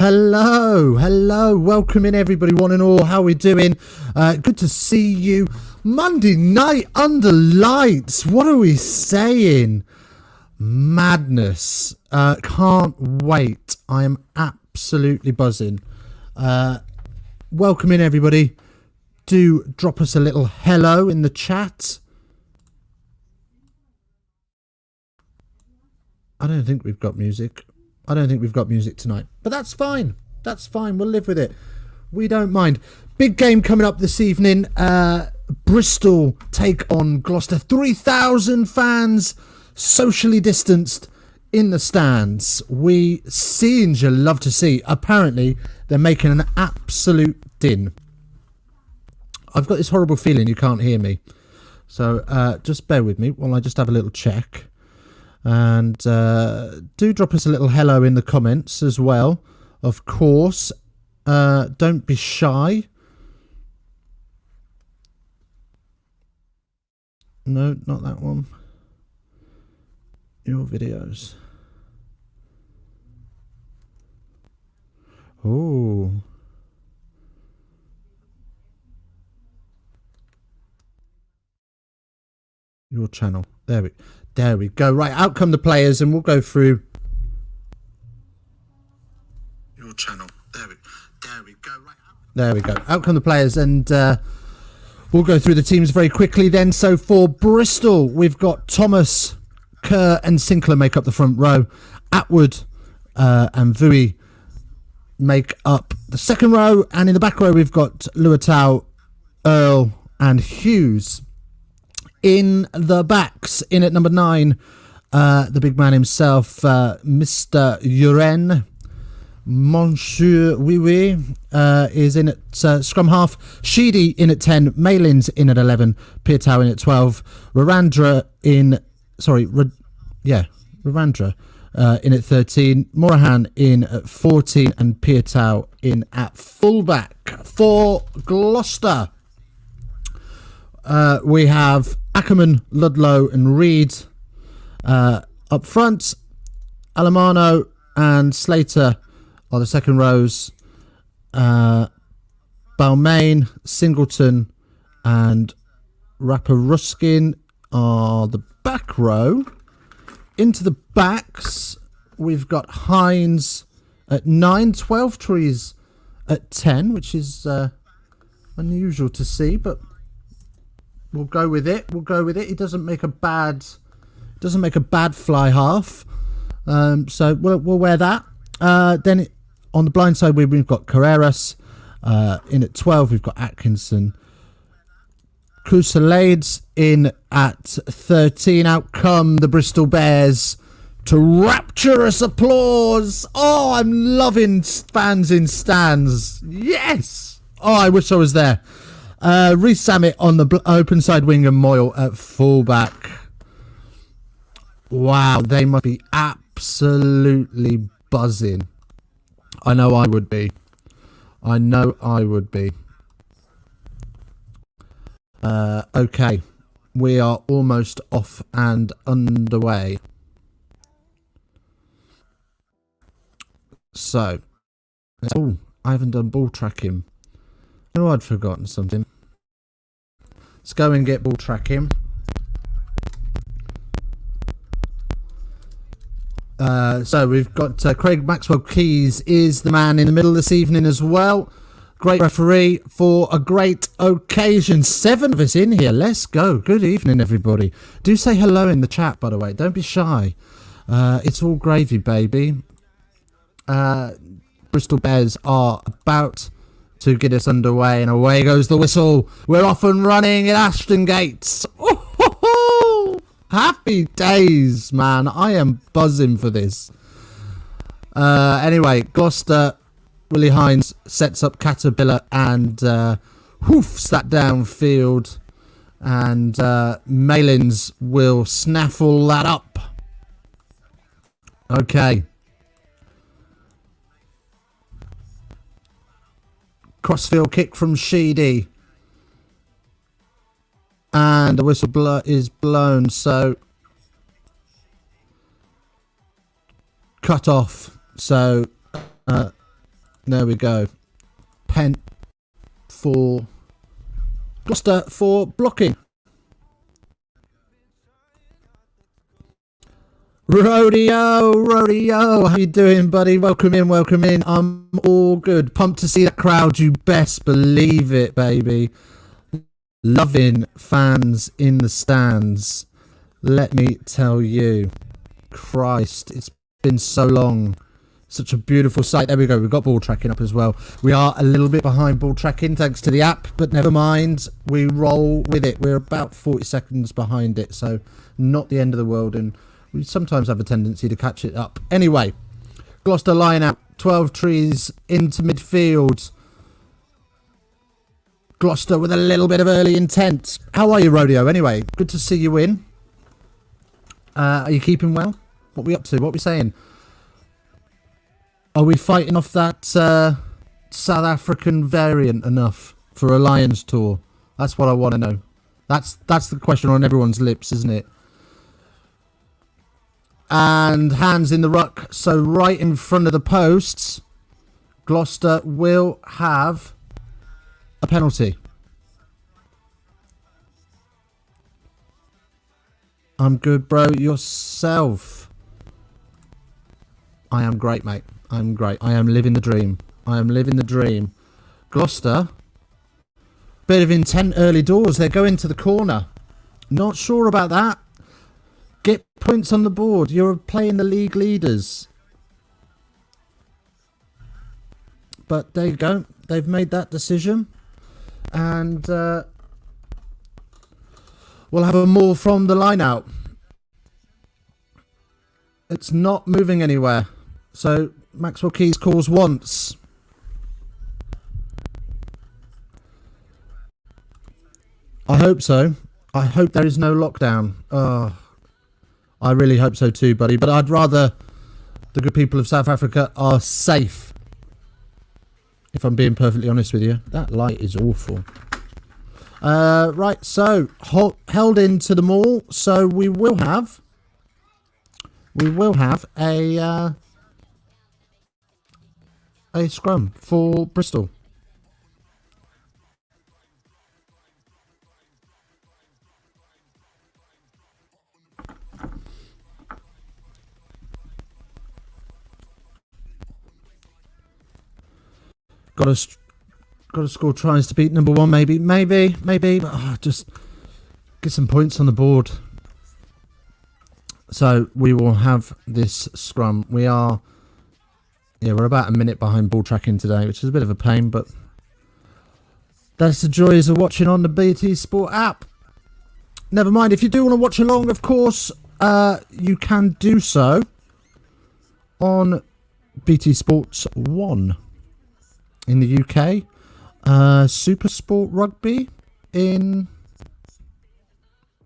Hello, welcome in everybody, one and all. How are we doing? Good to see you. Monday night under lights. What are we saying? Madness. Can't wait. I am absolutely buzzing. Welcome in everybody. Do drop us a little hello in the chat. I don't think we've got music. I don't think we've got music tonight, but that's fine. That's fine. We'll live with it. We don't mind. Big game coming up this evening. Bristol take on Gloucester. 3,000 fans, socially distanced in the stands. We scenes you love to see. Apparently, they're making an absolute din. I've got this horrible feeling you can't hear me. So just bear with me while I just have a little check. And do drop us a little hello in the comments as well, of course. Don't be shy. No, not that one. Your videos. Oh. Your channel. There we go. Right, out come the players, and we'll go through your channel. There we go. Right, there we go. Out come the players, and we'll go through the teams very quickly. Then, so for Bristol, we've got Thomas, Kerr, and Sinclair make up the front row. Atwood and Vui make up the second row, and in the back row we've got Luatau, Earl, and Hughes. In the backs, in at number 9, the big man himself, Mr. Uren. Monsieur Oui is in at scrum half. Sheedy in at 10. Malins in at 11. Pietau in at 12. Rarandra in at 13. Morahan in at 14. And Pietau in at fullback. For Gloucester, we have Ackerman, Ludlow and Reed up front. Alamano and Slater are the second rows. Balmain, Singleton and Raparuskin are the back row. Into the backs, we've got Hines at 9, 12 Trees at 10, which is unusual to see, but we'll go with it. He doesn't make a bad fly half. So we'll wear that. Then on the blind side we've got Carreras. In at 12 we've got Atkinson. Crusades in at 13. Out come the Bristol Bears to rapturous applause. Oh, I'm loving fans in stands. Yes. Oh, I wish I was there. Reece Samet on the open side wing and Moyle at fullback. Wow, they must be absolutely buzzing. I know I would be. Okay, we are almost off and underway. So, I haven't done ball tracking. Oh, I'd forgotten something. Let's go and get ball tracking. So we've got Craig Maxwell Keys is the man in the middle this evening as well. Great referee for a great occasion. 7 of us in here. Let's go. Good evening, everybody. Do say hello in the chat, by the way. Don't be shy. It's all gravy, baby. Bristol Bears are about to get us underway, and away goes the whistle. We're off and running at Ashton Gates. Oh, happy days, man. I am buzzing for this. Anyway, Gloucester, Willie Hines sets up Caterpillar and hoofs that downfield, and Malins will snaffle that up. Okay. Crossfield kick from Sheedy. And the whistle is blown, so cut off. So There we go. Pen for Gloucester for blocking. Rodeo, how you doing, buddy? Welcome in. I'm all good. Pumped to see that crowd. You best believe it, baby. Loving fans in the stands. Let me tell you, Christ, it's been so long. Such a beautiful sight. There we go. We've got ball tracking up as well. We are a little bit behind ball tracking thanks to the app, but never mind. We roll with it. We're about 40 seconds behind it, so not the end of the world, and we sometimes have a tendency to catch it up. Anyway, Gloucester line out. 12 trees into midfield. Gloucester with a little bit of early intent. How are you, Rodeo? Anyway, good to see you in. Are you keeping well? What are we up to? What are we saying? Are we fighting off that South African variant enough for a Lions tour? That's what I want to know. That's the question on everyone's lips, isn't it? And hands in the ruck. So right in front of the posts, Gloucester will have a penalty. I'm good, bro. Yourself? I am great, mate. I'm great. I am living the dream. Gloucester. Bit of intent early doors. They're going to the corner. Not sure about that. Get points on the board. You're playing the league leaders. But there you go. They've made that decision. And we'll have a maul from the line out. It's not moving anywhere. So Maxwell Keys calls once. I hope so. I hope there is no lockdown. Oh, I really hope so too, buddy. But I'd rather the good people of South Africa are safe. If I'm being perfectly honest with you. That light is awful. Right, so held into the maul. So we will have a scrum for Bristol. Got to score tries to beat number one, maybe. But just get some points on the board. So we will have this scrum. We're about a minute behind ball tracking today, which is a bit of a pain, but that's the joys of watching on the BT Sport app. Never mind, if you do want to watch along, of course, you can do so on BT Sports 1 in the UK, Super Sport Rugby in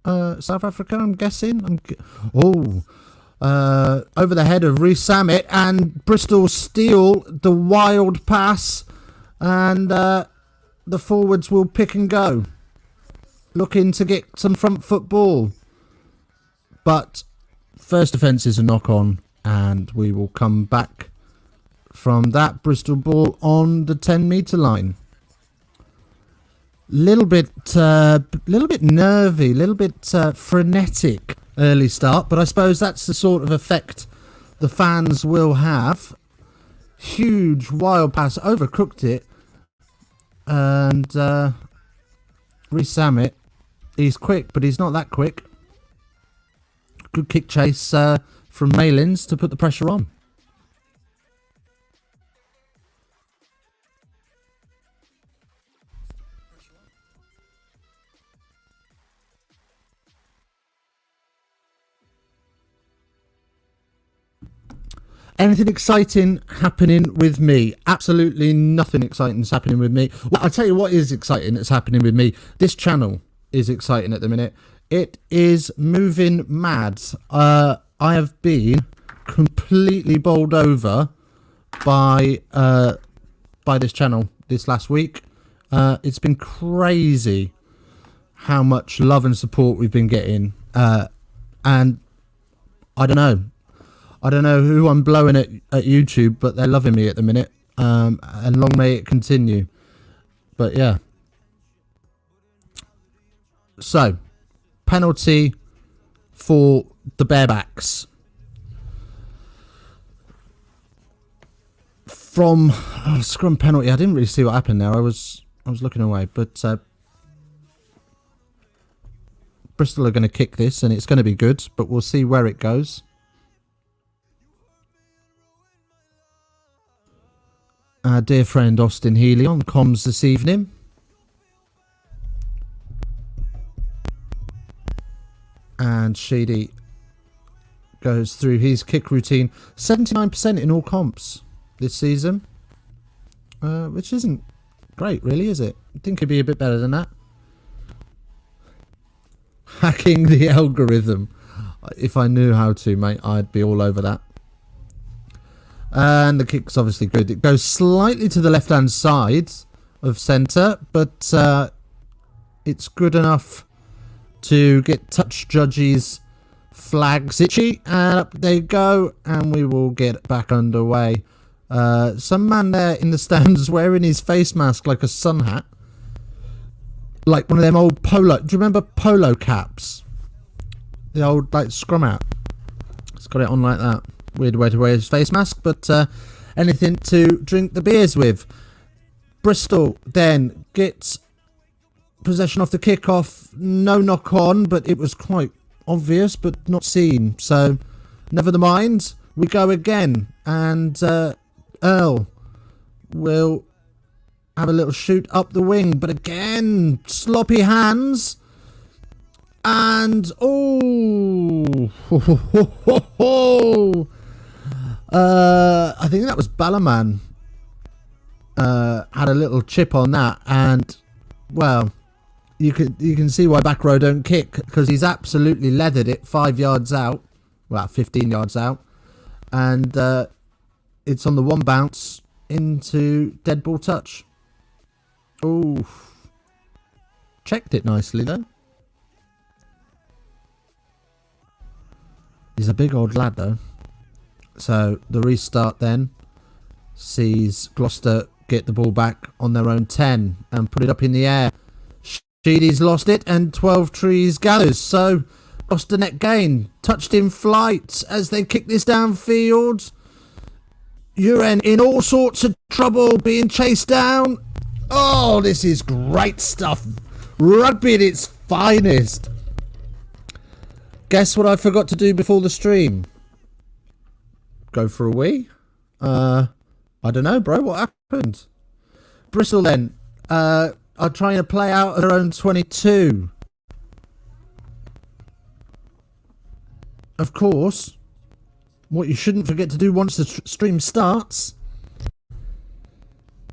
South Africa, I'm guessing. Over the head of Reece Samet, and Bristol steal the wild pass, and the forwards will pick and go, looking to get some front foot ball. But first offence is a knock on, and we will come back from that Bristol ball on the 10-metre line. Little bit nervy, little bit frenetic early start, but I suppose that's the sort of effect the fans will have. Huge wild pass, overcooked it, and Reece Samet, he's quick, but he's not that quick. Good kick chase from Malins to put the pressure on. Anything exciting happening with me? Absolutely nothing exciting is happening with me. Well, I'll tell you what is exciting that's happening with me. This channel is exciting at the minute. It is moving mad. I have been completely bowled over by this channel this last week. It's been crazy how much love and support we've been getting. And I don't know who I'm blowing at YouTube, but they're loving me at the minute. and long may it continue. But yeah. So, penalty for the Bearbacks. From scrum penalty, I didn't really see what happened there. I was looking away, but Bristol are going to kick this, and it's going to be good. But we'll see where it goes. Our dear friend Austin Healy on comms this evening. And Sheedy goes through his kick routine. 79% in all comps this season. Which isn't great, really, is it? I think it'd be a bit better than that. Hacking the algorithm. If I knew how to, mate, I'd be all over that. And the kick's obviously good. It goes slightly to the left-hand side of centre, but it's good enough to get touch judges' flags itchy, and up they go, and we will get back underway. Some man there in the stands wearing his face mask like a sun hat, like one of them old polo. Do you remember polo caps? The old like scrum hat. It's got it on like that. Weird way to wear his face mask, but anything to drink the beers with. Bristol then gets possession off the kickoff. No knock on, but it was quite obvious, but not seen. So, never mind. We go again, and Earl will have a little shoot up the wing, but again, sloppy hands. And I think that was Ballerman. Had a little chip on that, and well, you can see why back row don't kick, because he's absolutely leathered it 5 yards out, well 15 yards out, and it's on the one bounce into dead ball touch. Oh, checked it nicely though. He's a big old lad though. So the restart then sees Gloucester get the ball back on their own 10 and put it up in the air. Sheedy's lost it, and 12 trees gathers. So Gloucester net gain, touched in flight as they kick this downfield. Uren in all sorts of trouble, being chased down. Oh, this is great stuff. Rugby at its finest. Guess what I forgot to do before the stream? Go for a wee? I don't know, bro. What happened? Bristol then are trying to play out their own 22. Of course, what you shouldn't forget to do once the stream starts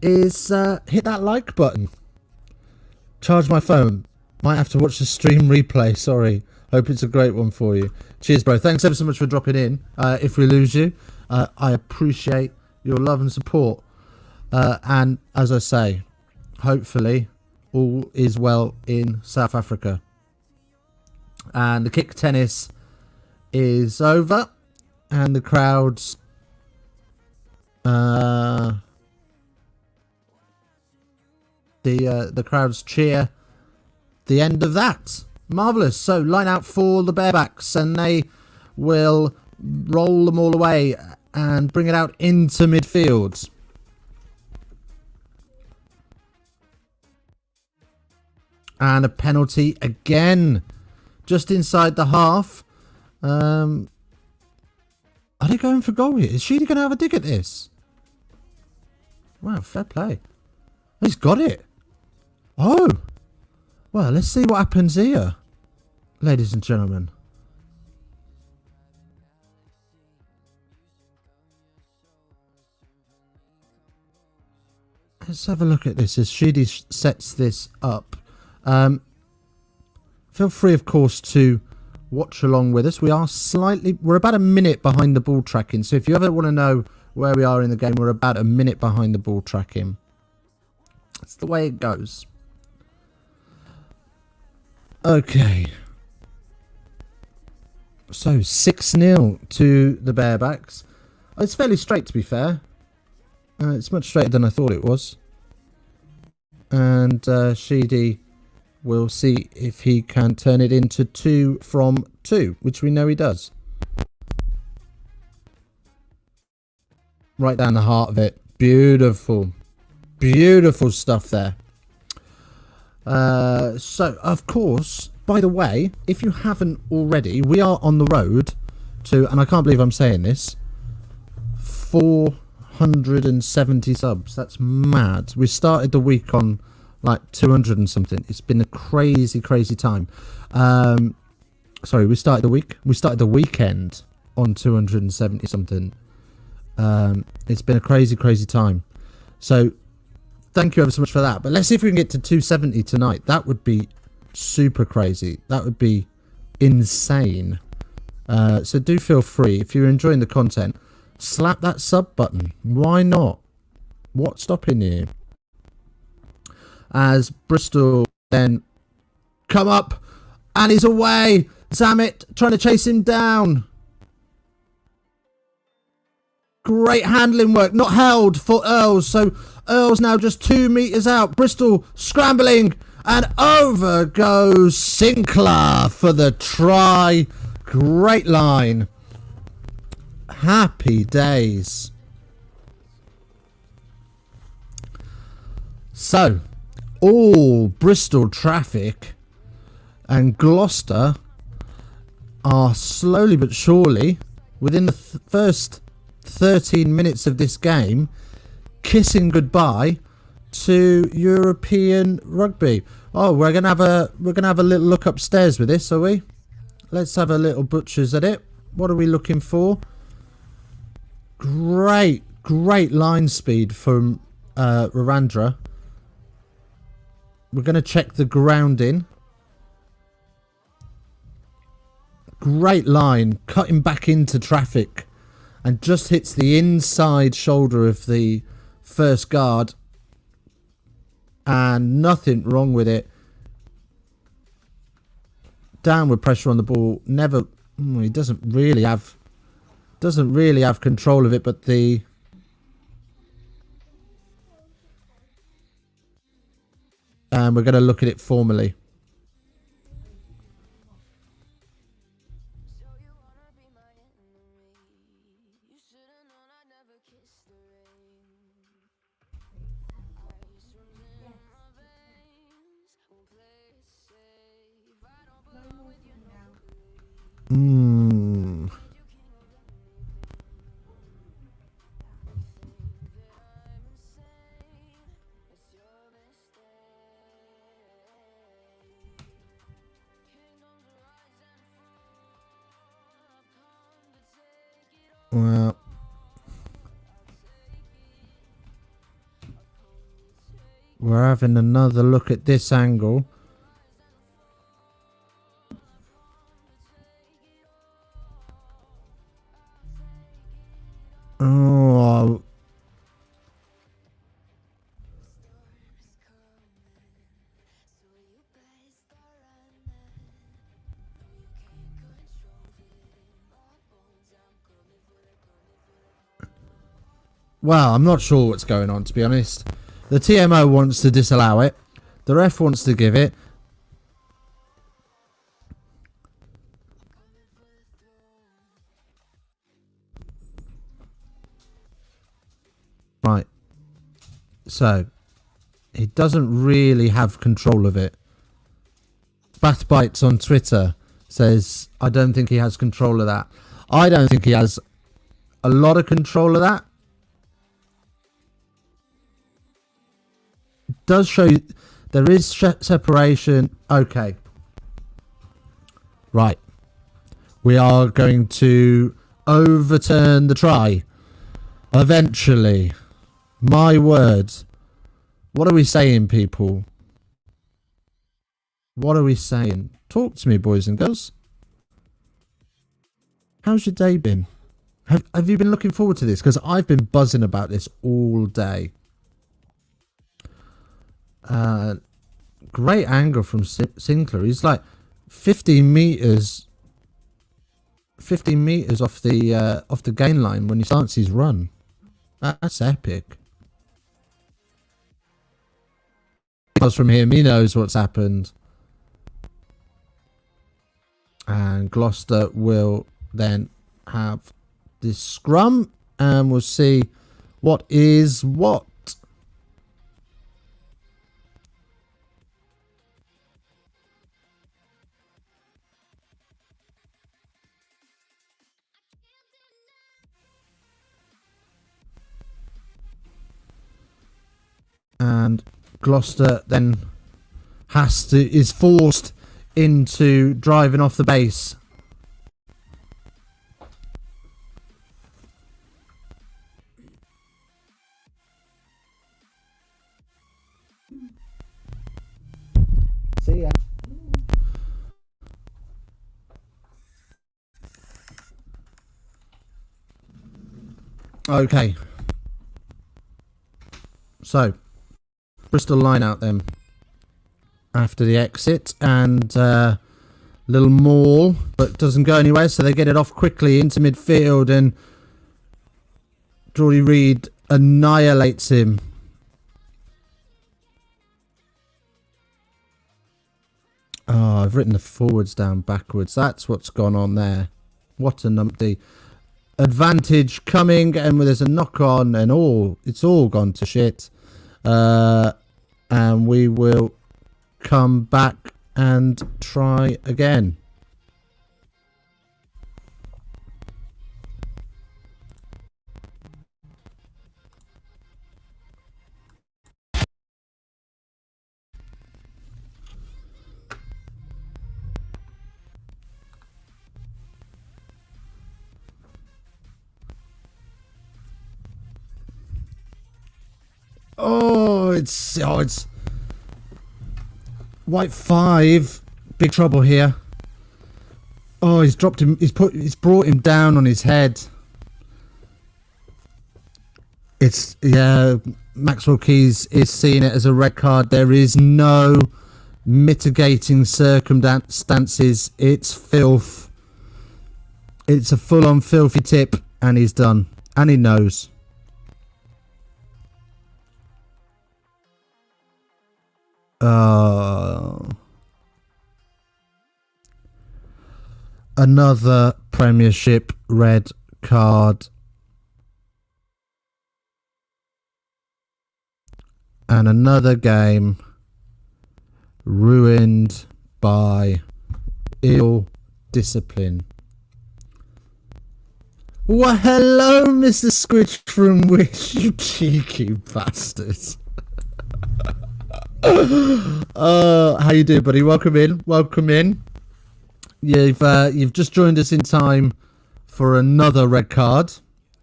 is hit that like button. Charge my phone. Might have to watch the stream replay. Sorry. Hope it's a great one for you. Cheers, bro. Thanks ever so much for dropping in. If we lose you, I appreciate your love and support. And as I say, hopefully all is well in South Africa. And the kick tennis is over, and the crowds the crowds cheer the end of that. Marvellous. So line out for the Bearbacks, and they will roll them all away and bring it out into midfield. And a penalty again, just inside the half. Are they going for goal here? Is Sheedy going to have a dig at this? Wow, fair play. He's got it. Oh. Well, let's see what happens here, ladies and gentlemen. Let's have a look at this as Sheedy sets this up. Feel free, of course, to watch along with us. We're about a minute behind the ball tracking. So if you ever want to know where we are in the game, we're about a minute behind the ball tracking. That's the way it goes. Okay. So 6-0 to the Bearbacks. It's fairly straight, to be fair. It's much straighter than I thought it was. And Sheedy will see if he can turn it into 2 from 2, which we know he does. Right down the heart of it. Beautiful. Beautiful stuff there. So, of course, by the way, if you haven't already, we are on the road to, and I can't believe I'm saying this, 470 subs. That's mad. We started the week on like 200 and something. It's been a crazy, crazy time. Sorry, we started the weekend on 270 something. It's been a crazy, crazy time. So thank you ever so much for that. But let's see if we can get to 270 tonight. That would be super crazy. That would be insane. So do feel free, if you're enjoying the content, slap that sub button. Why not? What's stopping you? As Bristol then come up, and he's away. Zammit trying to chase him down. Great handling work, not held for Earls. So Earls now just 2 meters out. Bristol scrambling, and over goes Sinclair for the try. Great line. Happy days. So, all Bristol traffic and Gloucester are slowly but surely, within the first 13 minutes of this game, kissing goodbye to European rugby. Oh, we're gonna have a little look upstairs with this, are we? Let's have a little butchers at it. What are we looking for? Great line speed from Rarandra. We're going to check the grounding. Great line, cutting back into traffic, and just hits the inside shoulder of the first guard, and nothing wrong with it. Downward pressure on the ball. Never. He doesn't really have control of it, but the and we're going to look at it formally. Well, we're having another look at this angle. Oh. Well, I'm not sure what's going on, to be honest. The TMO wants to disallow it. The ref wants to give it. Right. So, he doesn't really have control of it. Bath Bites on Twitter says, I don't think he has control of that. I don't think he has a lot of control of that. Does show there is separation. Okay. Right. We are going to overturn the try. Eventually. My words. What are we saying, people? What are we saying? Talk to me, boys and girls. How's your day been? Have you been looking forward to this? Because I've been buzzing about this all day. Great angle from Sinclair. He's like 15 meters off the gain line when he starts his run. That's epic. miles from him. He knows what's happened. And Gloucester will then have this scrum, and we'll see what is what. And Gloucester then is forced into driving off the base. See ya. Okay. So, Bristol line out then after the exit, and little maul, but doesn't go anywhere, so they get it off quickly into midfield, and Geordie Reid annihilates him. Oh, I've written the forwards down backwards. That's what's gone on there. What a numpty. Advantage coming, and there's a knock on, and it's all gone to shit. And we will come back and try again. It's white 5, big trouble here. Oh, he's dropped him. He's brought him down on his head. Maxwell Keys is seeing it as a red card. There is no mitigating circumstances. It's filth. It's a full-on filthy tip, and he's done, and he knows. Another Premiership red card. And another game ruined by ill discipline. Well, hello, Mr. Squidge from Wish, you cheeky bastards. How you doing, buddy? Welcome in. Welcome in. You've just joined us in time for another red card.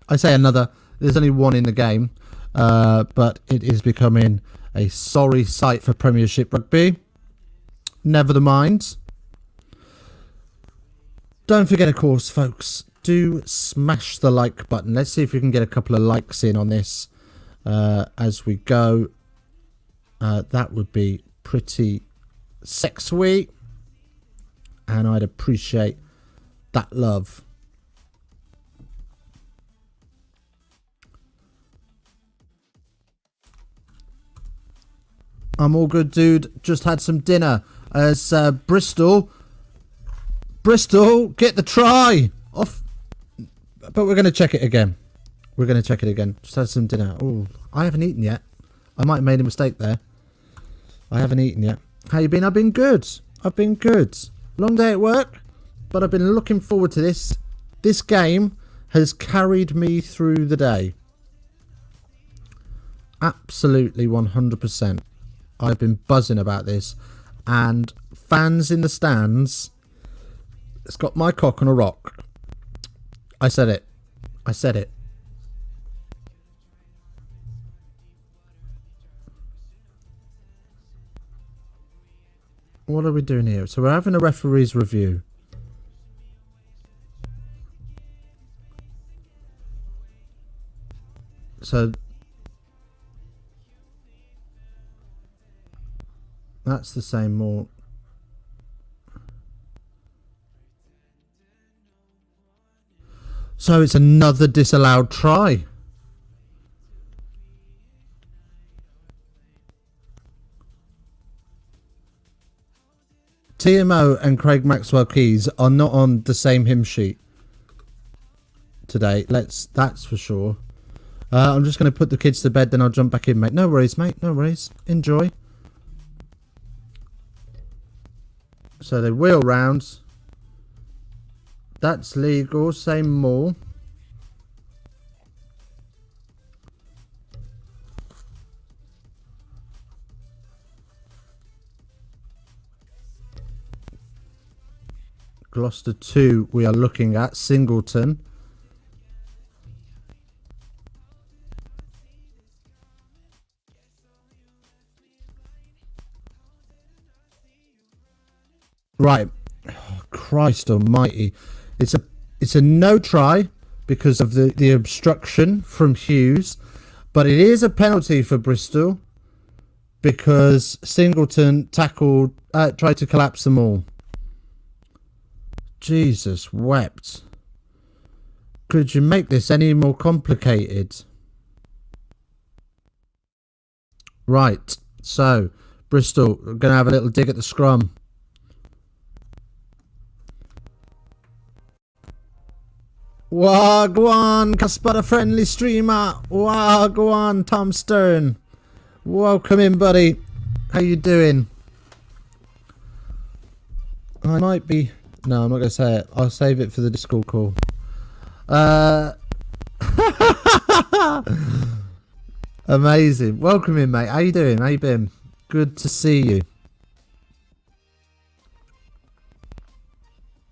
I say another. There's only one in the game, but it is becoming a sorry sight for Premiership Rugby. Never the mind. Don't forget, of course, folks, do smash the like button. Let's see if we can get a couple of likes in on this as we go. That would be pretty sexy, and I'd appreciate that love. I'm all good, dude. Just had some dinner as Bristol, get the try off, but we're going to check it again. Just had some dinner. Oh, I haven't eaten yet. I might have made a mistake there. I haven't eaten yet. How you been? I've been good. Long day at work, but I've been looking forward to this. This game has carried me through the day. Absolutely 100%. I've been buzzing about this. And fans in the stands, it's got my cock on a rock. I said it. What are we doing here? So we're having a referee's review. So that's the same more. So it's another disallowed try. TMO and Craig Maxwell Keys are not on the same hymn sheet today. That's for sure. I'm just going to put the kids to bed, then I'll jump back in, mate. No worries, mate. No worries. Enjoy. So they wheel round. That's legal. Same more. Gloucester 2 we are looking at. Singleton. Right. Oh, Christ almighty. It's a no try because of the obstruction from Hughes. But it is a penalty for Bristol because Singleton tackled, tried to collapse them all. Jesus wept. Could you make this any more complicated? Right. So, Bristol are going to have a little dig at the scrum. Wagwan, Casper, a friendly streamer. Wagwan, Tom Stern. Welcome in, buddy. How you doing? I might be... No, I'm not going to say it. I'll save it for the Discord call. Amazing. Welcome in, mate. How you doing? How you been? Good to see you.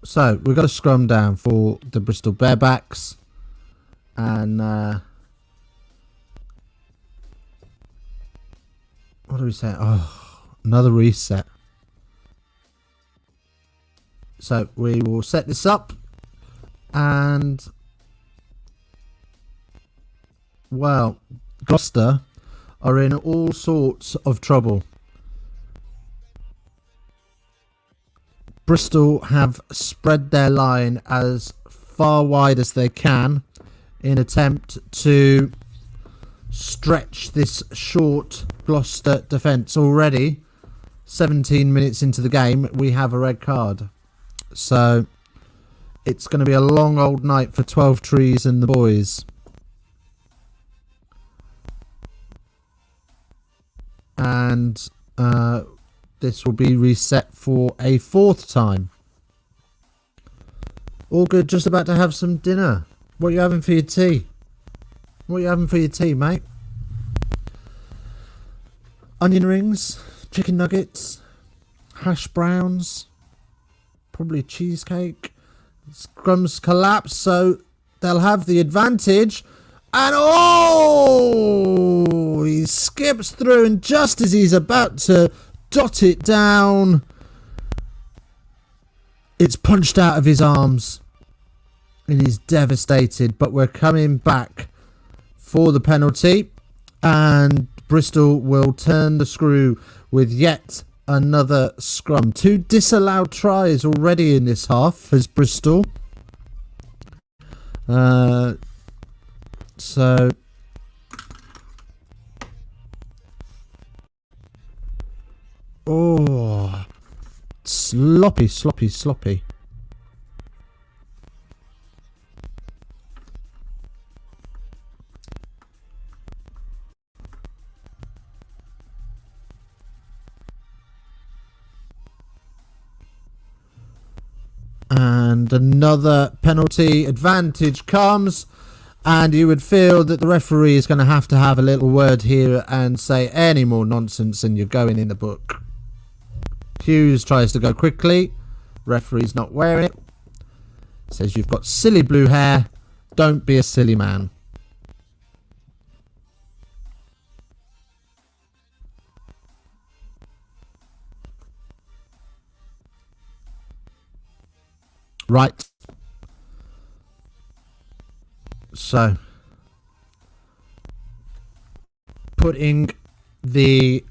So, we've got a scrum down for the Bristol Bearbacks. And, what do we say? Oh, another reset. So, we will set this up. And, well, Gloucester are in all sorts of trouble. Bristol have spread their line as far wide as they can in attempt to stretch this short Gloucester defence. Already 17 minutes into the game, we have a red card. So it's going to be a long old night for 12 Trees and the boys. And this will be reset for a fourth time. All good, just about to have some dinner. What are you having for your tea? What are you having for your tea, mate? Onion rings, chicken nuggets, hash browns, probably cheesecake. Scrum's collapse, so they'll have the advantage. And oh, he skips through, and just as he's about to dot it down, it's punched out of his arms and he's devastated. But we're coming back for the penalty, and Bristol will turn the screw with yet another scrum. 2 disallowed tries already in this half as Bristol. So oh, sloppy. And another penalty advantage comes, and you would feel that the referee is going to have a little word here and say any more nonsense and you're going in the book. Hughes tries to go quickly. Referee's not wearing it. Says you've got silly blue hair. Don't be a silly man. Right. So, putting the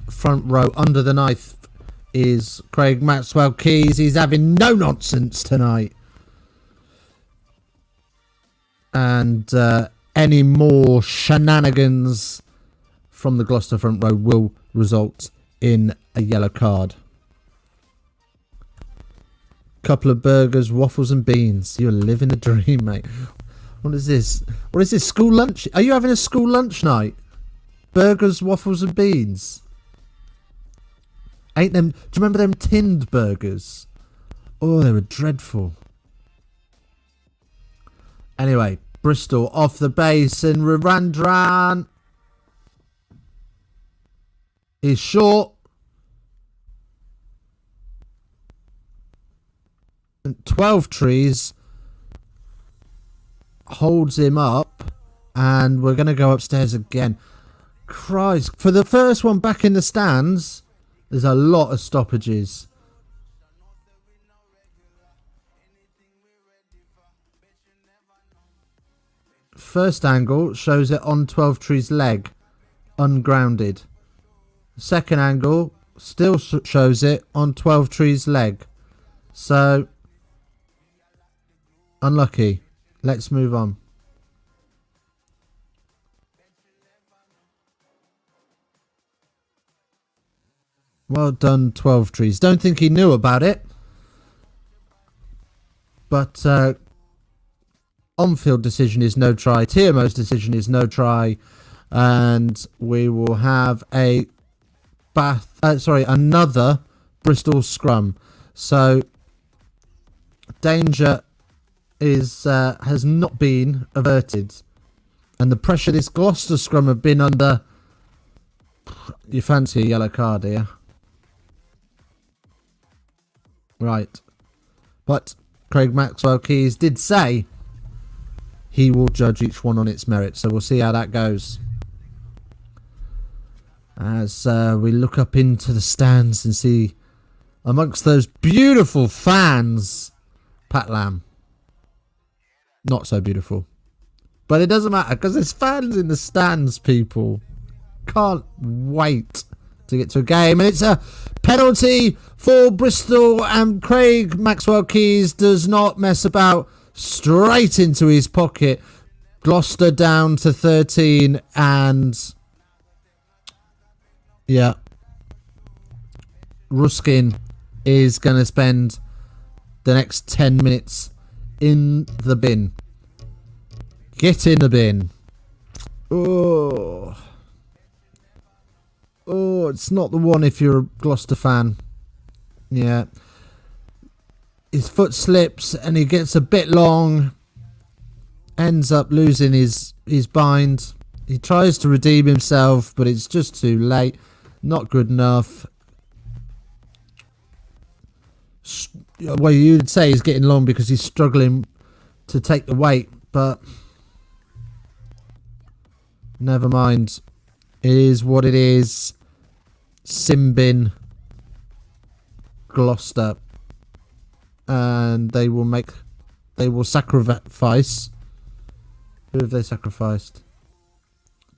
front row under the knife is Craig Maxwell Keys. He's having no nonsense tonight. And any more shenanigans from the Gloucester front row will result in a yellow card. Couple of burgers, waffles and beans. You're living a dream, mate. What is this? What is this? School lunch? Are you having a school lunch night? Burgers, waffles and beans. Ain't them... Do you remember them tinned burgers? Oh, they were dreadful. Anyway, Bristol off the base and Randran is short. And 12 Trees holds him up, and we're going to go upstairs again. Christ. For the first one back in the stands, there's a lot of stoppages. First angle shows it on 12 Trees' leg, ungrounded. Second angle still shows it on 12 Trees' leg. So, unlucky. Let's move on. Well done, 12 Trees. Don't think he knew about it. But on-field decision is no try. TMO's decision is no try. And we will have a another Bristol scrum. So danger is has not been averted. And the pressure this Gloucester scrum have been under. You fancy a yellow card here? Right. But Craig Maxwell-Keys did say he will judge each one on its merit. So we'll see how that goes. As we look up into the stands and see amongst those beautiful fans, Pat Lam. Not so beautiful. But it doesn't matter because there's fans in the stands, people. Can't wait to get to a game. And it's a penalty for Bristol, and Craig Maxwell-Keys does not mess about. Straight into his pocket. Gloucester down to 13, and yeah, Ruskin is going to spend the next 10 minutes in the bin. Get in the bin. Oh, it's not the one if you're a Gloucester fan. Yeah. His foot slips and he gets a bit long. Ends up losing his bind. He tries to redeem himself, but it's just too late. Not good enough. Well, you'd say he's getting long because he's struggling to take the weight, but never mind. It is what it is. Simbin, Gloucester, and they will sacrifice. Who have they sacrificed?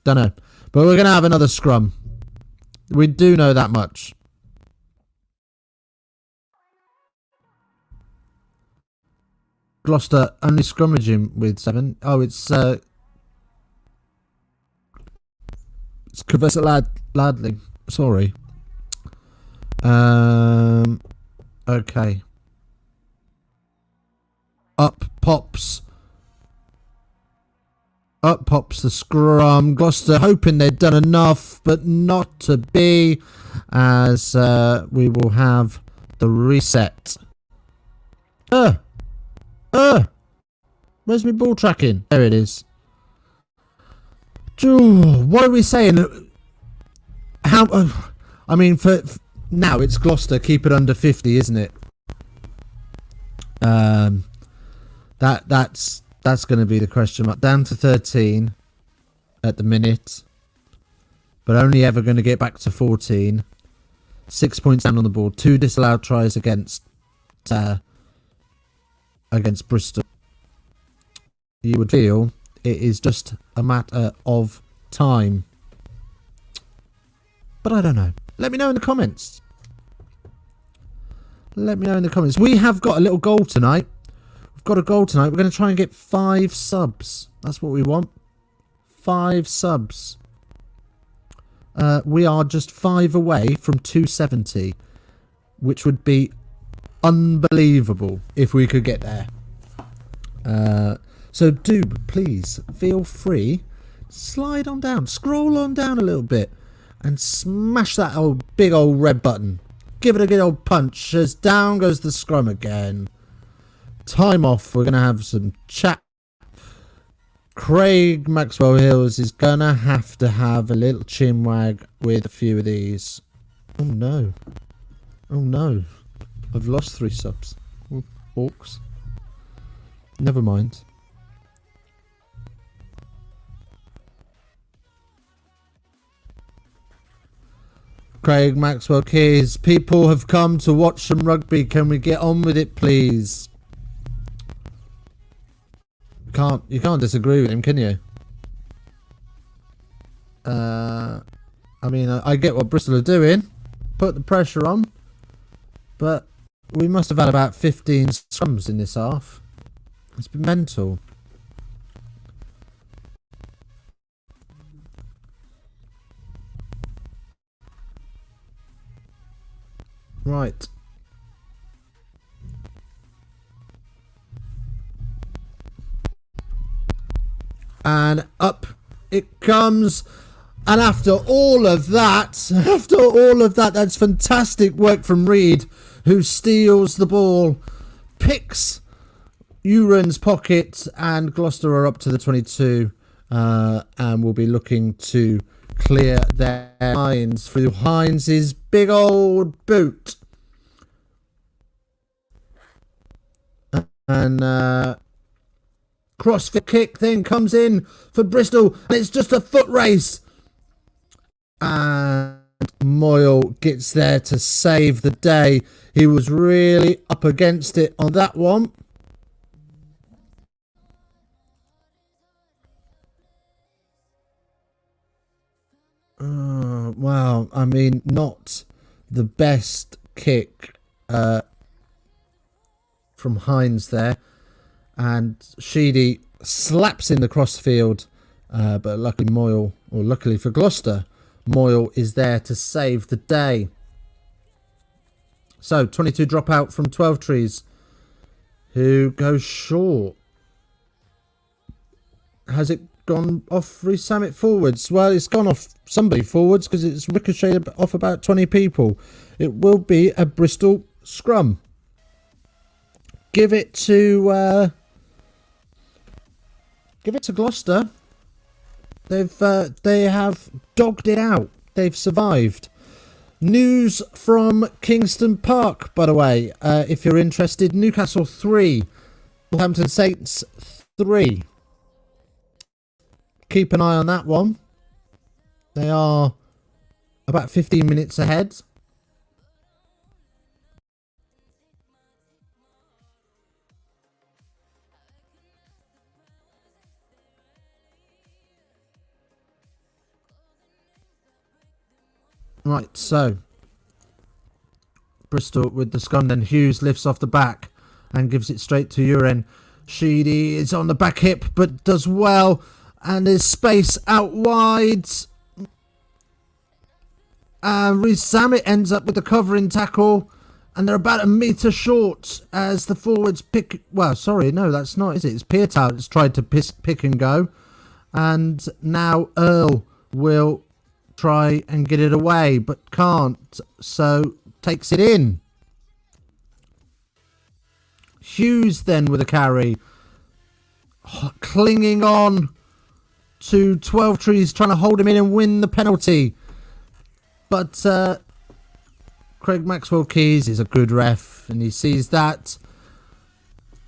Don't know, but we're gonna have another scrum. We do know that much. Gloucester only scrummaging with 7. Oh, it's Professor Ladley. Sorry. Okay. Up pops the scrum. Gloucester hoping they'd done enough, but not to be, as we will have the reset. Where's my ball tracking? There it is. What are we saying? How? I mean, for now it's Gloucester. Keep it under 50, isn't it? That's going to be the question mark. Down to 13 at the minute, but only ever going to get back to 14. 6 points down on the board. 2 disallowed tries against Bristol. You would feel it is just a matter of time. But I don't know. Let me know in the comments. We have got a little goal tonight. We've got a goal tonight. We're going to try and get 5 subs. That's what we want. 5 subs. We are just 5 away from 270, which would be unbelievable if we could get there. So do please feel free, slide on down, scroll on down a little bit, and smash that big old red button. Give it a good old punch as down goes the scrum again. Time off. We're gonna have some chat. Craig Maxwell Hills is gonna have to have a little chin wag with a few of these. Oh no! Oh no! I've lost 3 subs. Orcs. Never mind. Craig Maxwell Keys. People have come to watch some rugby. Can we get on with it, please? You can't disagree with him, can you? I mean, I get what Bristol are doing. Put the pressure on. But we must have had about 15 scrums in this half. It's been mental. Right. And up it comes. And after all of that, that's fantastic work from Reed, who steals the ball, picks Uran's pocket, and Gloucester are up to the 22, and will be looking to clear their lines through Hines' big old boot. And CrossFit kick then comes in for Bristol, and it's just a foot race. And Moyle gets there to save the day. He was really up against it on that one. Wow, I mean, not the best kick from Hines there. And Sheedy slaps in the crossfield, but luckily for Gloucester, Moyle is there to save the day. So 22 drop out from 12 trees, who goes short. Has it gone off Reece Samet forwards? Well, it's gone off somebody forwards because it's ricocheted off about 20 people. It will be a Bristol scrum. Give it to Gloucester. They have dogged it out. They've survived. News from Kingston Park, by the way, if you're interested. Newcastle 3, Wolverhampton Saints 3. Keep an eye on that one. They are about 15 minutes ahead. Right, so Bristol with the scrum, then Hughes lifts off the back and gives it straight to Uren. Sheedy is on the back hip but does well, and there's space out wide. Reece Samet ends up with the covering tackle, and they're about a metre short as the forwards pick. Well, sorry, no, that's not, is it? It's Pietau that's tried to pick and go, and now Earl will try and get it away, but can't, so takes it in. Hughes then with a carry, clinging on to 12 trees, trying to hold him in and win the penalty. But Craig Maxwell Keys is a good ref, and he sees that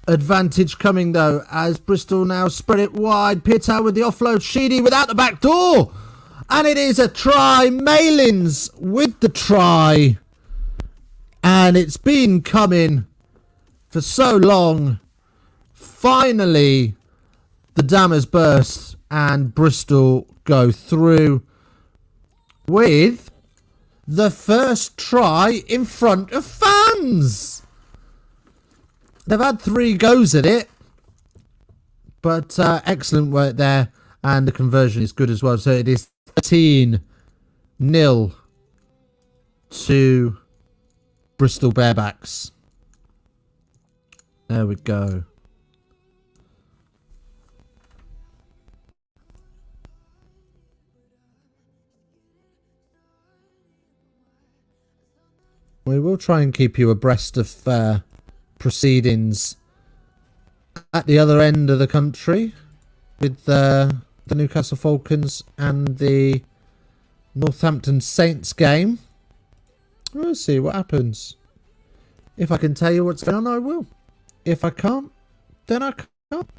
advantage coming though, as Bristol now spread it wide. Pietau with the offload, Sheedy without the back door. And it is a try. Malins with the try. And it's been coming for so long. Finally, the dam has burst and Bristol go through with the first try in front of fans. They've had 3 goes at it, but excellent work there. And the conversion is good as well. So it is 13-0 to Bristol Bearbacks. There we go. We will try and keep you abreast of proceedings at the other end of the country with the Newcastle Falcons and the Northampton Saints game. We'll see what happens. If I can tell you what's going on, I will. If I can't, then I can't.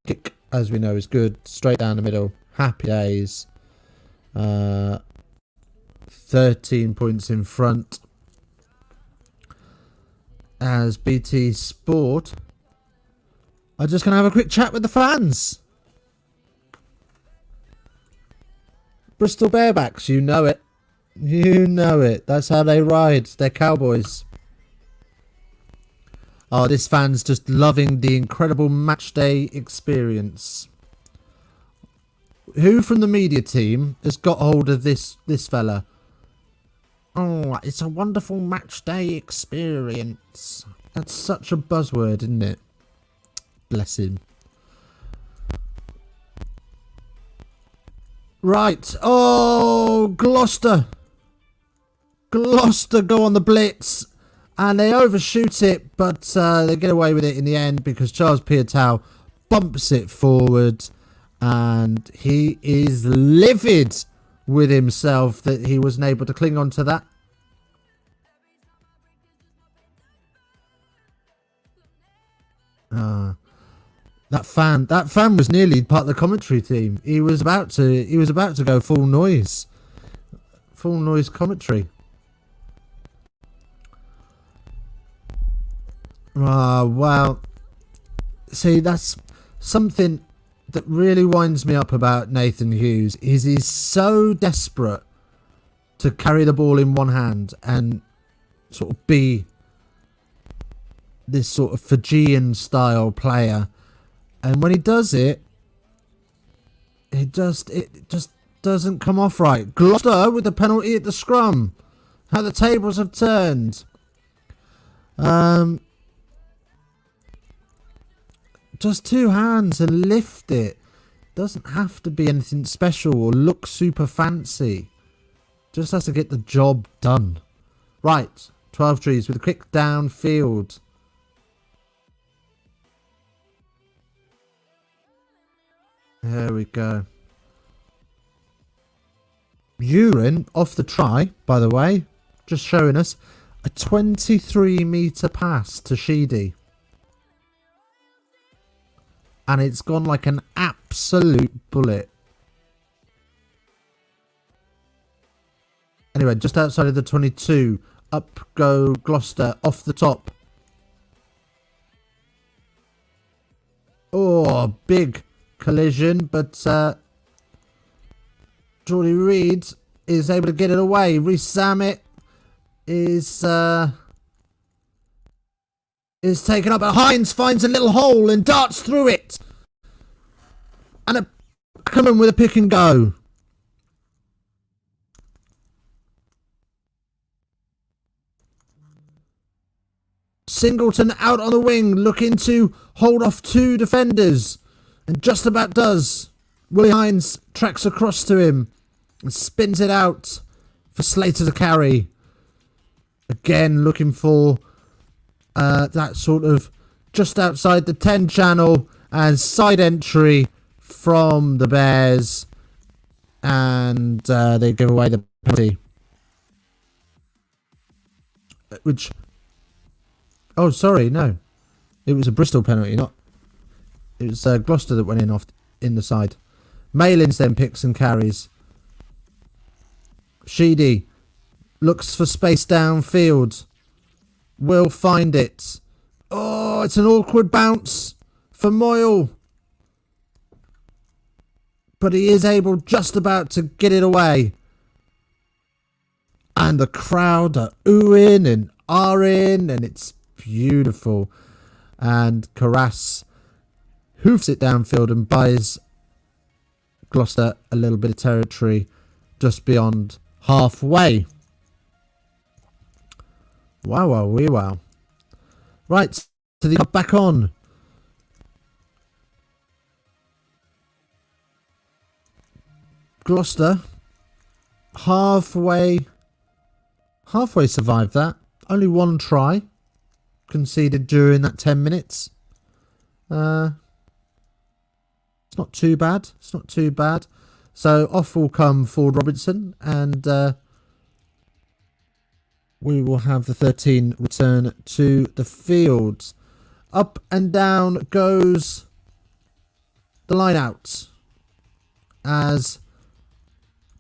Kick, as we know, is good. Straight down the middle. Happy days. 13 points in front. As BT Sport are just going to have a quick chat with the fans. Bristol Bearbacks, you know it. You know it. That's how they ride. They're cowboys. Oh, this fan's just loving the incredible match day experience. Who from the media team has got hold of this fella? Oh, it's a wonderful match day experience. That's such a buzzword, isn't it? Bless him. Right. Oh, Gloucester. Gloucester go on the blitz. And they overshoot it, but they get away with it in the end because Charles Piatow bumps it forward. And he is livid with himself that he wasn't able to cling on to that. That fan was nearly part of the commentary team. He was about to go full noise commentary. Well, see, that's something that really winds me up about Nathan Hughes is he's so desperate to carry the ball in one hand and sort of be this sort of Fijian style player, and when he does it, it just doesn't come off right. Gloucester with the penalty at the scrum. How the tables have turned. Just two hands and lift it. Doesn't have to be anything special or look super fancy. Just has to get the job done. Right. 12 trees with a quick downfield. There we go. Urine off the try, by the way. Just showing us a 23-metre pass to Sheedy. And it's gone like an absolute bullet. Anyway, just outside of the 22. Up go Gloucester off the top. Oh, big collision. But Geordie Reid is able to get it away. Reece Zammit is taken up, but Hines finds a little hole and darts through it. And a Ackerman with a pick and go. Singleton out on the wing, looking to hold off two defenders. And just about does. Willie Hines tracks across to him and spins it out for Slater to carry. Again, looking for that sort of just outside the 10 channel and side entry from the Bears, and they give away the penalty. Which, oh sorry, no, it was a Bristol penalty, not. It was Gloucester that went in off in the side. Malins then picks and carries. Sheedy looks for space downfield. Will find it. Oh, it's an awkward bounce for Moyle. But he is able just about to get it away. And the crowd are oohing and ahhing, and it's beautiful. And Carras hoofs it downfield and buys Gloucester a little bit of territory just beyond halfway. Wow, wow, wee, wow. Right, so they got back on. Gloucester halfway survived that. Only one try conceded during that 10 minutes. It's not too bad. It's not too bad. So off will come Ford Robinson, and we will have the 13 return to the field. Up and down goes the line out as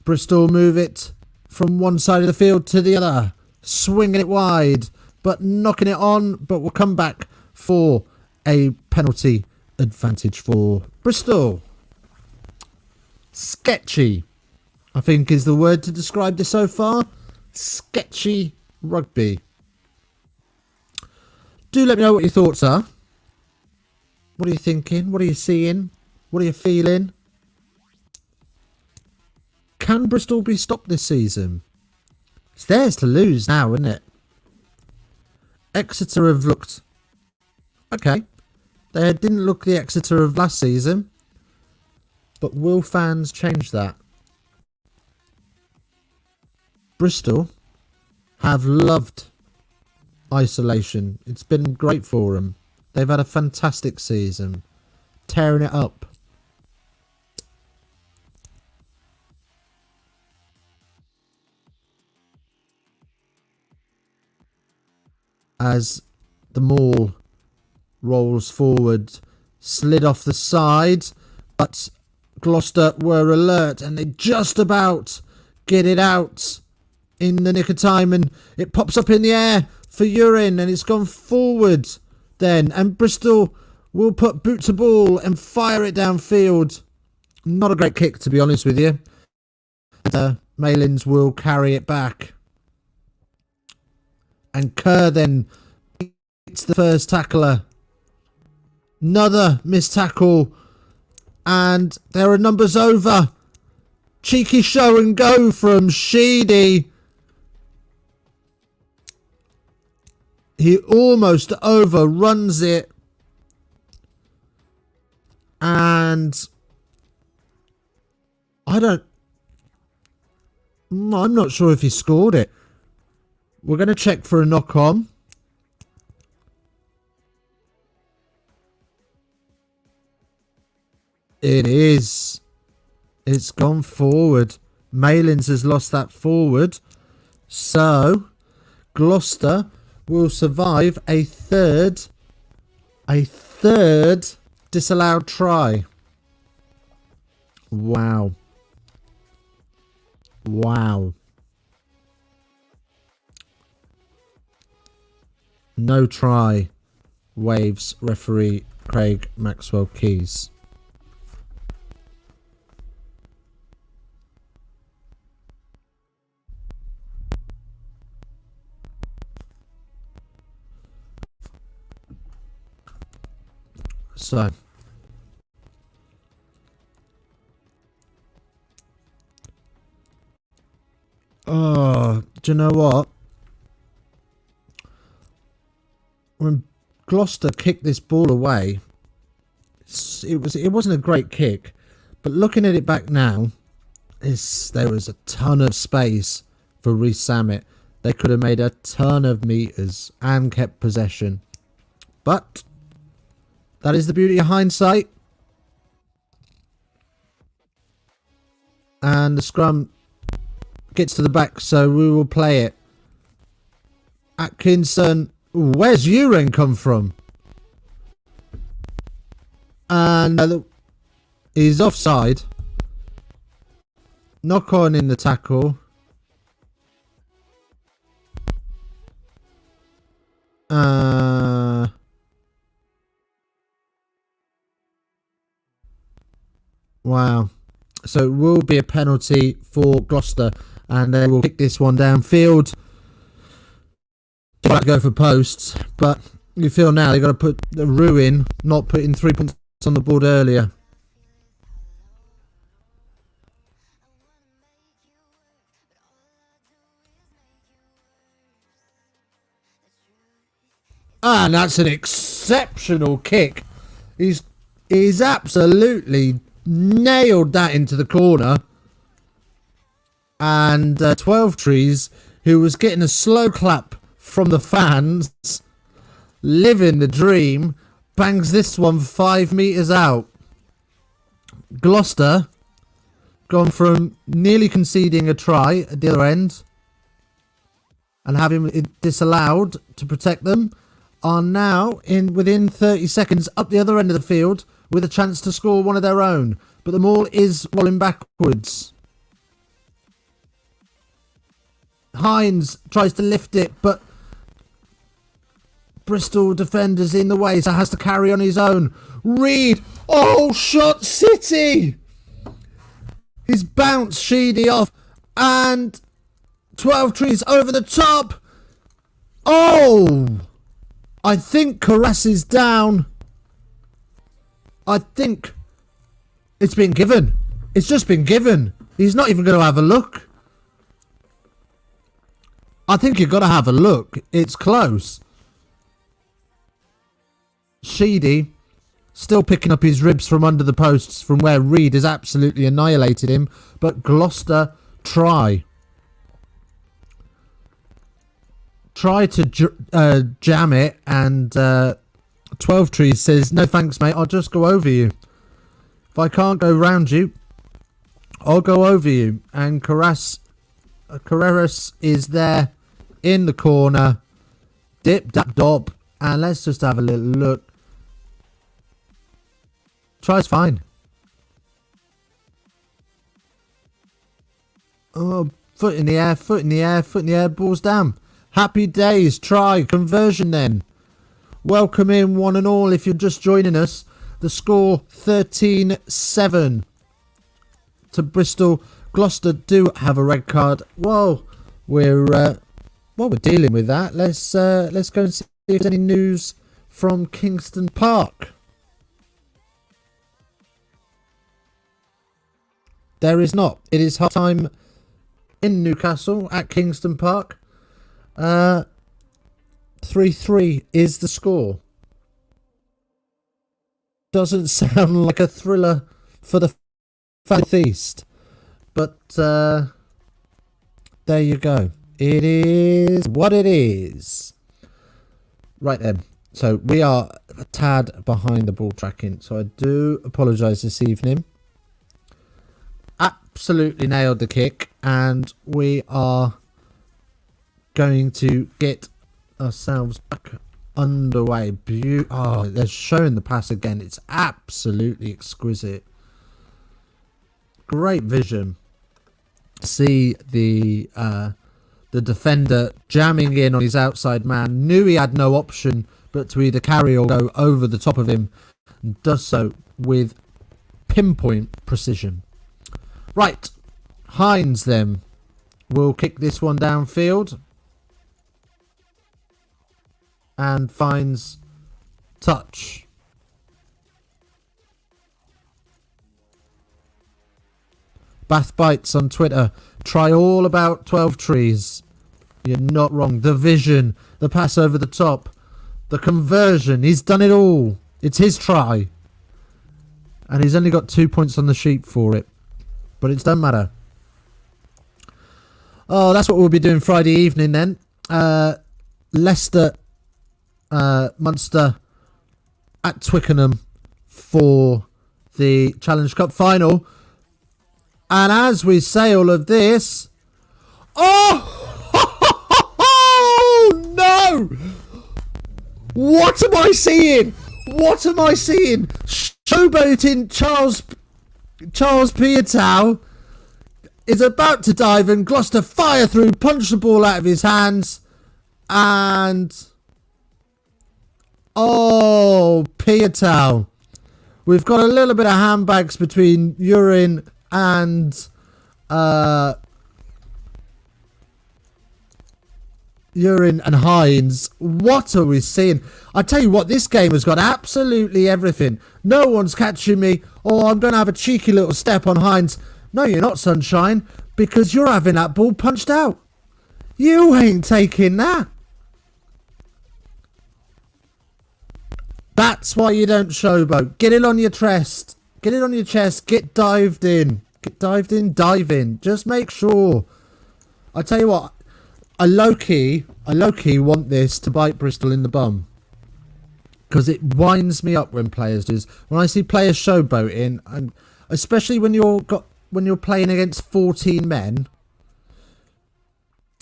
Bristol move it from one side of the field to the other, swinging it wide, but knocking it on, but will come back for a penalty advantage for Bristol. Sketchy, I think, is the word to describe this so far. Sketchy rugby. Do let me know what your thoughts are. What are you thinking? What are you seeing? What are you feeling? Can Bristol be stopped this season? It's theirs to lose now, isn't it? Exeter have looked okay. They didn't look the Exeter of last season. But will fans change that? Bristol have loved isolation. It's been great for them. They've had a fantastic season. Tearing it up. As the maul rolls forward, slid off the side, but Gloucester were alert and they just about get it out in the nick of time, and it pops up in the air for Urin, and it's gone forward then, and Bristol will put boot to ball and fire it downfield. Not a great kick, to be honest with you. Malins will carry it back, and Kerr then hits the first tackler. Another missed tackle, and there are numbers over. Cheeky show and go from Sheedy. He almost overruns it. And I'm not sure if he scored it. We're going to check for a knock on. It is. It's gone forward. Malins has lost that forward. So Gloucester will survive a third disallowed try. Wow. Wow. No try, waves referee Craig Maxwell Keys. So, do you know what? When Gloucester kicked this ball away, it wasn't a great kick, but looking at it back now, there was a ton of space for Reece Samet. They could have made a ton of meters and kept possession, but that is the beauty of hindsight. And the scrum gets to the back, so we will play it. Atkinson. Ooh, where's Uren come from? And he's offside. Knock on in the tackle. Wow. So it will be a penalty for Gloucester, and they will kick this one downfield. Try to go for posts, but you feel now they've got to put the ruin, not putting 3 points on the board earlier. And that's an exceptional kick. He's absolutely nailed that into the corner. And 12 Trees, who was getting a slow clap from the fans, living the dream, bangs this one 5 metres out. Gloucester, gone from nearly conceding a try at the other end and having it disallowed to protect them, are now within 30 seconds up the other end of the field with a chance to score one of their own. But the ball is rolling backwards. Hines tries to lift it, but Bristol defenders in the way, so has to carry on his own. Reed, oh, shot City! He's bounced Sheedy off, and 12 Trees over the top. Oh! I think Caress is down. I think it's been given. It's just been given. He's not even going to have a look. I think you've got to have a look. It's close. Sheedy still picking up his ribs from under the posts from where Reed has absolutely annihilated him. But Gloucester try to jam it, and 12 Trees says, no thanks mate, I'll just go over you. If I can't go round you, I'll go over you. And Carreras is there in the corner. Dip, dap, dop. And let's just have a little look. Try's fine. Oh, foot in the air, foot in the air, foot in the air, balls down. Happy days, try, conversion then. Welcome in one and all if you're just joining us. The score 13-7 to Bristol. Gloucester do have a red card. While we're dealing with that, let's go and see if there's any news from Kingston Park. There is not. It is half time in Newcastle at Kingston Park. 3-3 is the score. Doesn't sound like a thriller for the Southeast, but there you go. It is what it is. Right then. So we are a tad behind the ball tracking, so I do apologise this evening. Absolutely nailed the kick, and we are going to get ourselves back underway. Oh, they're showing the pass again. It's absolutely exquisite. Great vision. See the defender jamming in on his outside man. Knew he had no option but to either carry or go over the top of him, and does so with pinpoint precision. Right, Hines then will kick this one downfield and finds touch. Bath Bites on Twitter. Try all about 12 Trees. You're not wrong. The vision, the pass over the top, the conversion. He's done it all. It's his try. And he's only got 2 points on the sheet for it. But it doesn't matter. Oh, that's what we'll be doing Friday evening then. Leicester, Munster at Twickenham for the Challenge Cup final. And as we say all of this... Oh! No! What am I seeing? What am I seeing? Showboating Charles Piatow is about to dive, and Gloucester fire through, punch the ball out of his hands, and oh, Piatow. We've got a little bit of handbags between Urine and Hines. What are we seeing? I tell you what, this game has got absolutely everything. No one's catching me. Oh, I'm going to have a cheeky little step on Hines. No, you're not, Sunshine, because you're having that ball punched out. You ain't taking that. That's why you don't showboat. Get it on your chest. Get it on your chest. Get dived in. Get dived in. Dive in. Just make sure. I tell you what. I low-key want this to bite Bristol in the bum. Because it winds me up when players do this. When I see players showboating, and especially when you're playing against 14 men.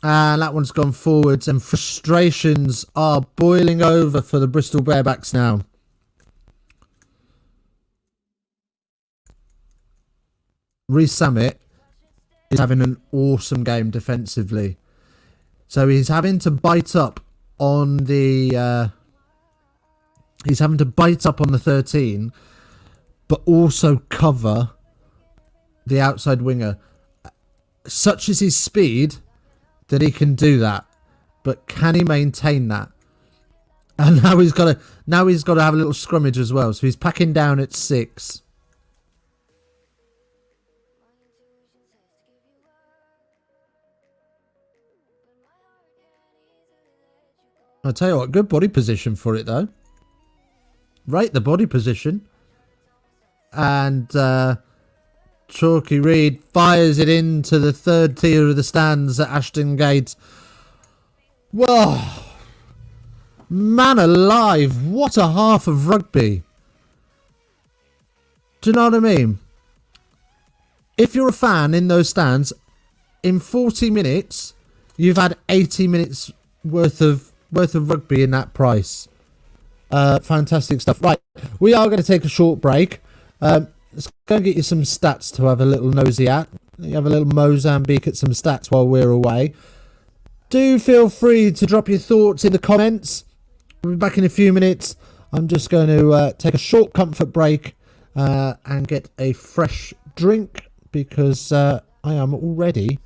And that one's gone forwards, and frustrations are boiling over for the Bristol Bearbacks now. Reece Summit is having an awesome game defensively. So he's having to bite up on the... he's having to bite up on the 13, but also cover the outside winger. Such is his speed that he can do that, but can he maintain that? And now he's got to have a little scrummage as well. So he's packing down at 6. I'll tell you what, good body position for it though. Rate the body position. And Chalky Reid fires it into the third tier of the stands at Ashton Gate. Whoa. Man alive, what a half of rugby. Do you know what I mean? If you're a fan in those stands, in 40 minutes, you've had 80 minutes worth of rugby in that price. Fantastic stuff. Right, we are going to take a short break. Let's go and get you some stats to have a little nosy at. You have a little Mozambique at some stats while we're away. Do feel free to drop your thoughts in the comments. We'll be back in a few minutes. I'm just going to take a short comfort break and get a fresh drink because I am already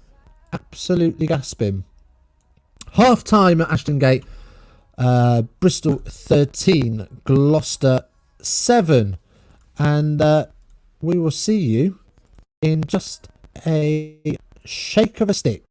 absolutely gasping. Half time at Ashton Gate. Bristol 13, Gloucester 7. And we will see you in just a shake of a stick.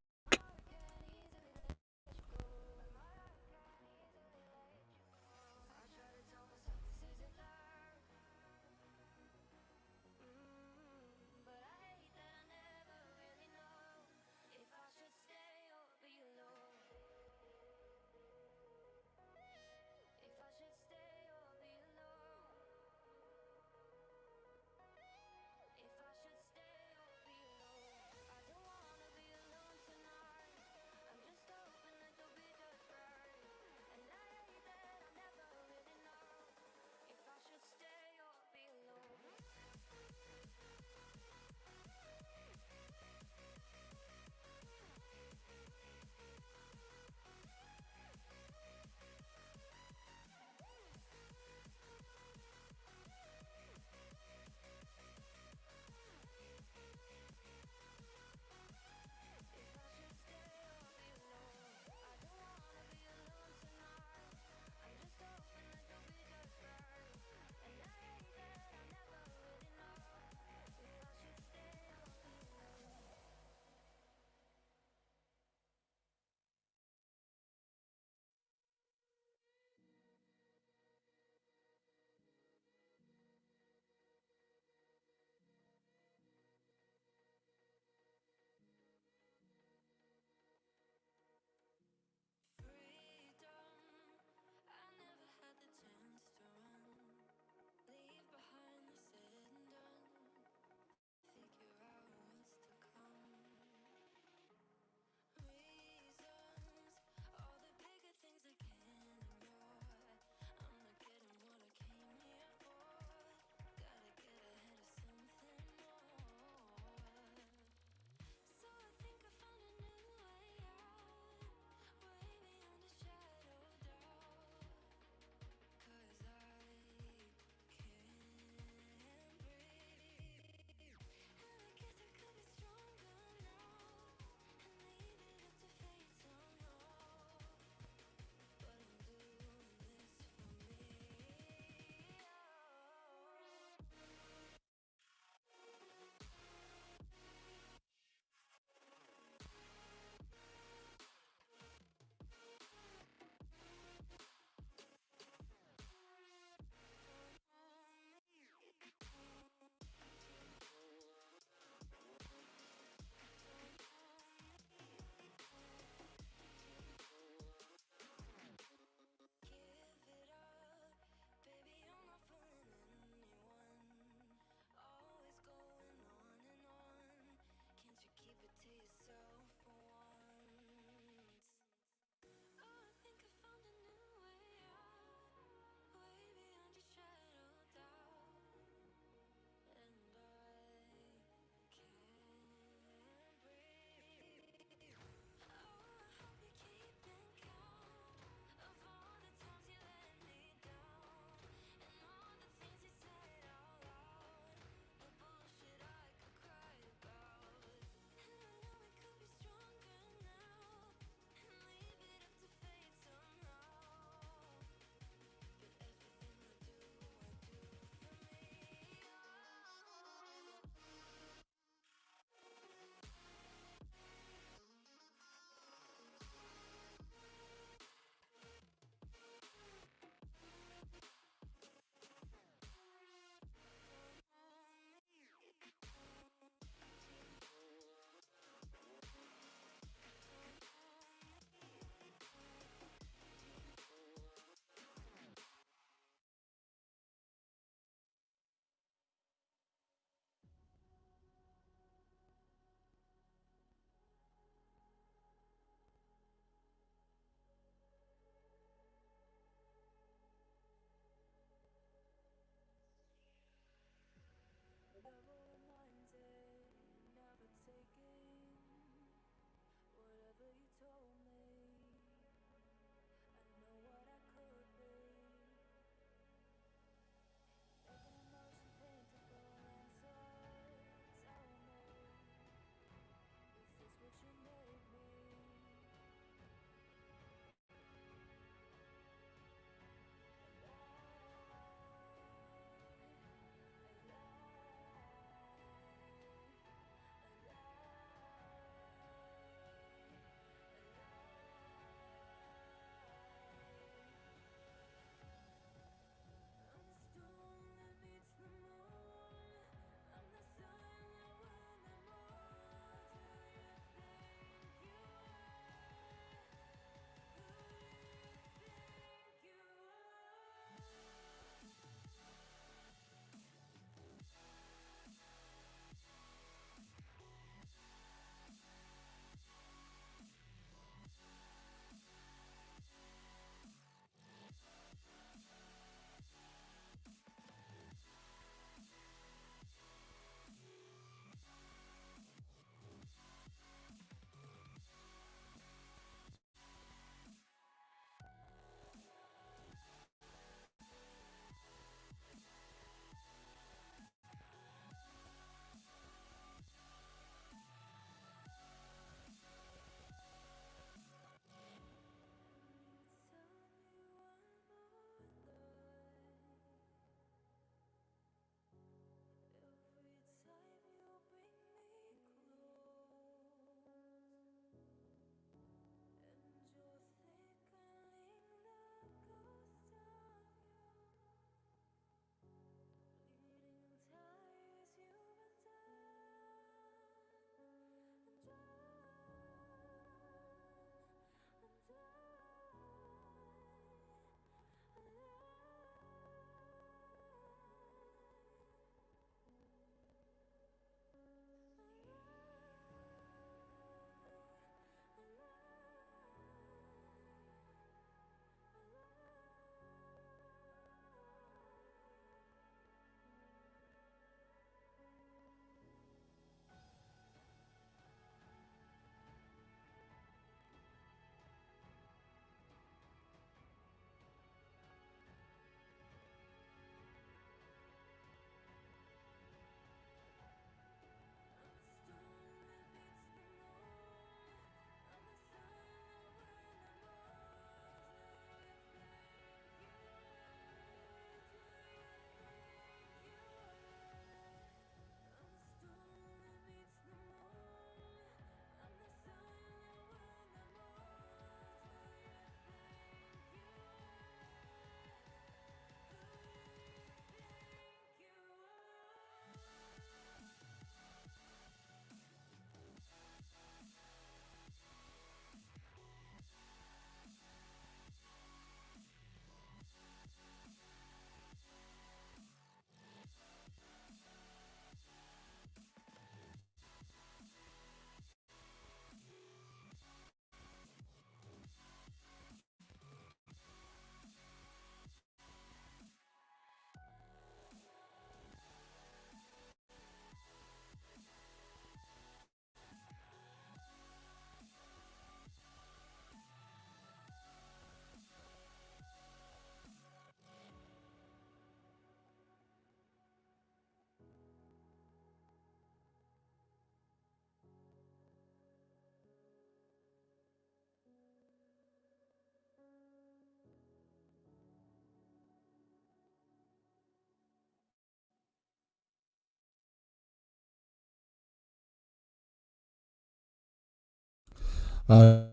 Uh,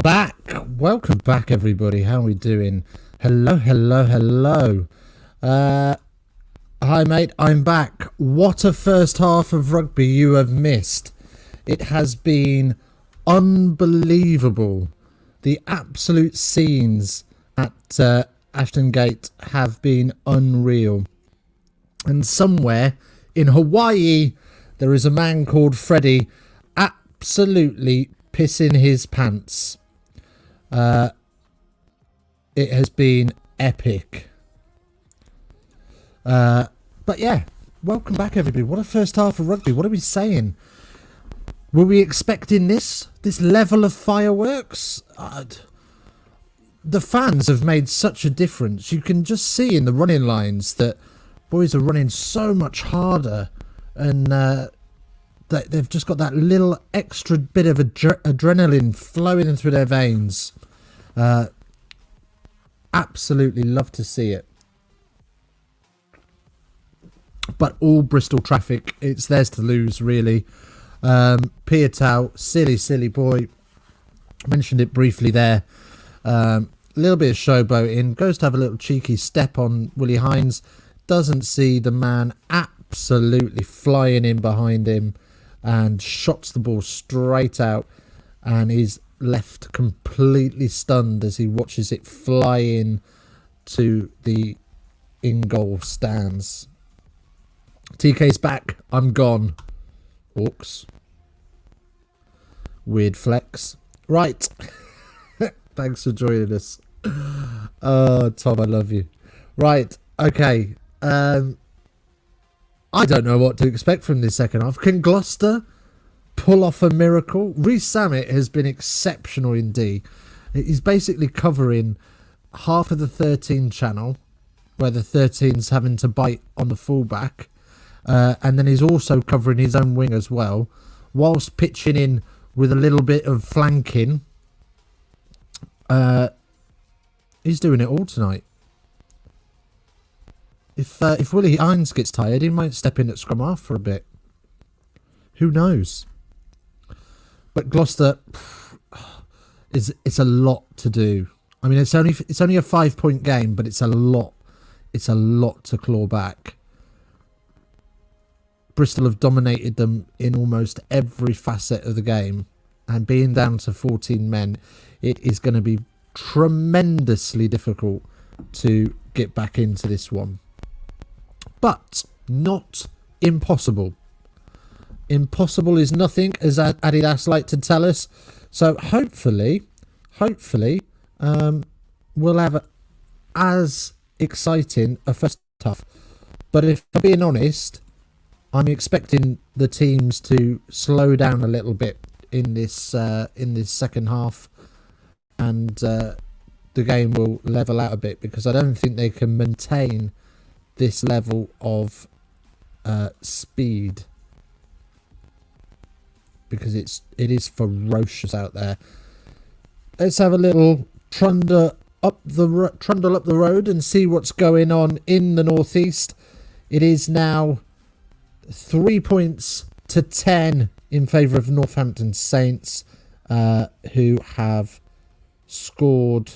back. Welcome back, everybody. How are we doing? Hello, hello, hello. Hi, mate. I'm back. What a first half of rugby you have missed. It has been unbelievable. The absolute scenes at Ashton Gate have been unreal. And somewhere in Hawaii, there is a man called Freddie absolutely pissing his pants. It has been epic. But yeah, welcome back, everybody. What a first half of rugby. What are we saying? Were we expecting this level of fireworks? The fans have made such a difference. You can just see in the running lines that boys are running so much harder, and they've just got that little extra bit of adrenaline flowing through their veins. Absolutely love to see it. But all Bristol traffic, it's theirs to lose, really. Piatau, silly boy. Mentioned it briefly there. Little bit of showboating. Goes to have a little cheeky step on Willie Hines. Doesn't see the man absolutely flying in behind him and shots the ball straight out, and is left completely stunned as he watches it fly in to the in-goal stands. TK's back. I'm gone. Hawks. Weird flex. Right. Thanks for joining us. Oh, Tom, I love you. Right. Okay. I don't know what to expect from this second half. Can Gloucester pull off a miracle? Rhys Samet has been exceptional indeed. He's basically covering half of the 13 channel, where the 13's having to bite on the fullback. And then he's also covering his own wing as well, whilst pitching in with a little bit of flanking. He's doing it all tonight. If Willie Hines gets tired, he might step in at scrum half for a bit. Who knows? But Gloucester, it's a lot to do. I mean, it's only a 5-point game, but it's a lot. It's a lot to claw back. Bristol have dominated them in almost every facet of the game, and being down to 14 men, it is going to be tremendously difficult to get back into this one. But not impossible. Impossible is nothing, as Adidas like to tell us. So hopefully, we'll have as exciting a first half. But if I'm being honest, I'm expecting the teams to slow down a little bit in this second half, and the game will level out a bit, because I don't think they can maintain this level of speed, because it is ferocious out there. Let's have a little trundle up the road and see what's going on in the northeast. It is now 3 points to 10 in favour of Northampton Saints, who have scored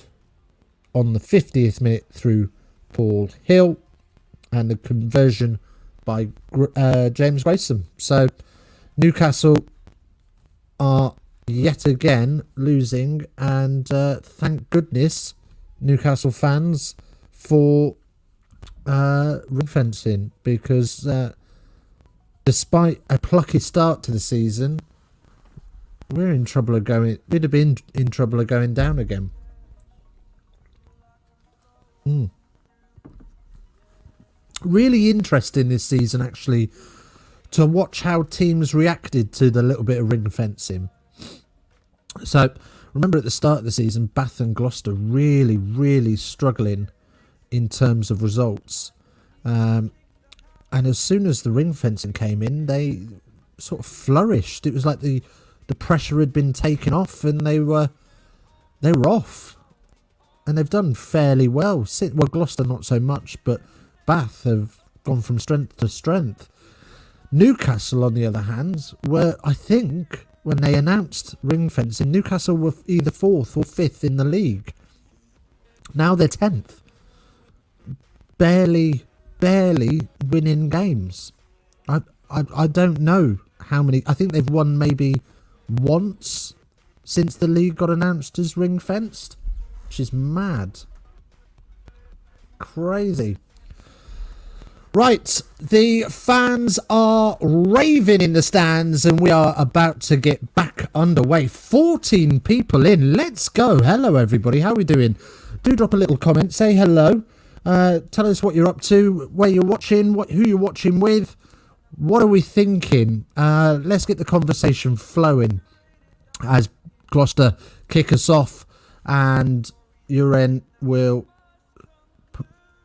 on the 50th minute through Paul Hill, and the conversion by James Grayson. So Newcastle are yet again losing, and thank goodness, Newcastle fans, for ring fencing, because despite a plucky start to the season, we'd have been in trouble of going down again. Really interesting this season, actually, to watch how teams reacted to the little bit of ring fencing. So remember, at the start of the season, Bath and Gloucester really struggling in terms of results, and as soon as the ring fencing came in, they sort of flourished. It was like the pressure had been taken off, and they were off, and they've done fairly well. Well, Gloucester not so much, but Bath have gone from strength to strength. Newcastle, on the other hand, were, I think, when they announced ring fencing, Newcastle were either 4th or 5th in the league. Now they're 10th. Barely winning games. I don't know how many. I think they've won maybe once since the league got announced as ring fenced, which is mad. Crazy. Right, the fans are raving in the stands and we are about to get back underway. 14 people in. Let's go. Hello, everybody. How are we doing? Do drop a little comment. Say hello. Tell us what you're up to, where you're watching, who you're watching with. What are we thinking? Let's get the conversation flowing as Gloucester kick us off and Uren will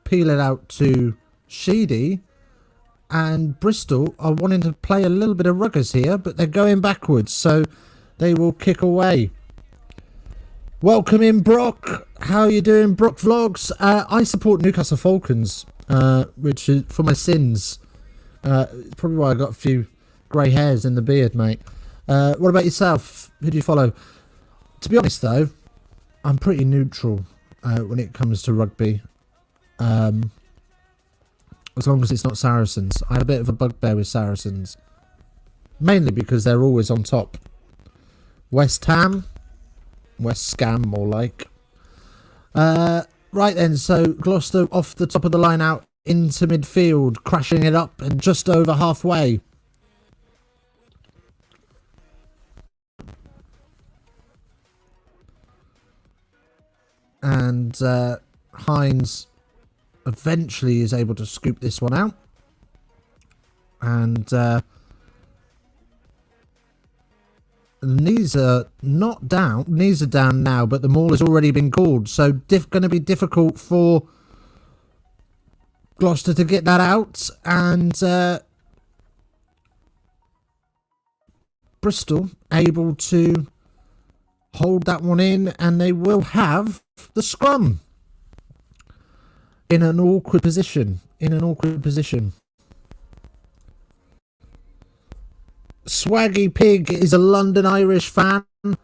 peel it out to Sheedy, and Bristol are wanting to play a little bit of ruggers here, but they're going backwards, so they will kick away. Welcome in, Brock. How are you doing, Brock Vlogs? I support Newcastle Falcons, which is for my sins. Probably why I got a few grey hairs in the beard, mate. What about yourself? Who do you follow? To be honest, though, I'm pretty neutral when it comes to rugby. As long as it's not Saracens. I have a bit of a bugbear with Saracens. Mainly because they're always on top. West Ham. West Scam, more like. Right then, so Gloucester off the top of the line out into midfield. Crashing it up and just over halfway. And Hines eventually is able to scoop this one out. And knees are not down. Knees are down now, but the maul has already been called. So going to be difficult for Gloucester to get that out. And Bristol able to hold that one in. And they will have the scrum. In an awkward position. Swaggy Pig is a London Irish fan. Do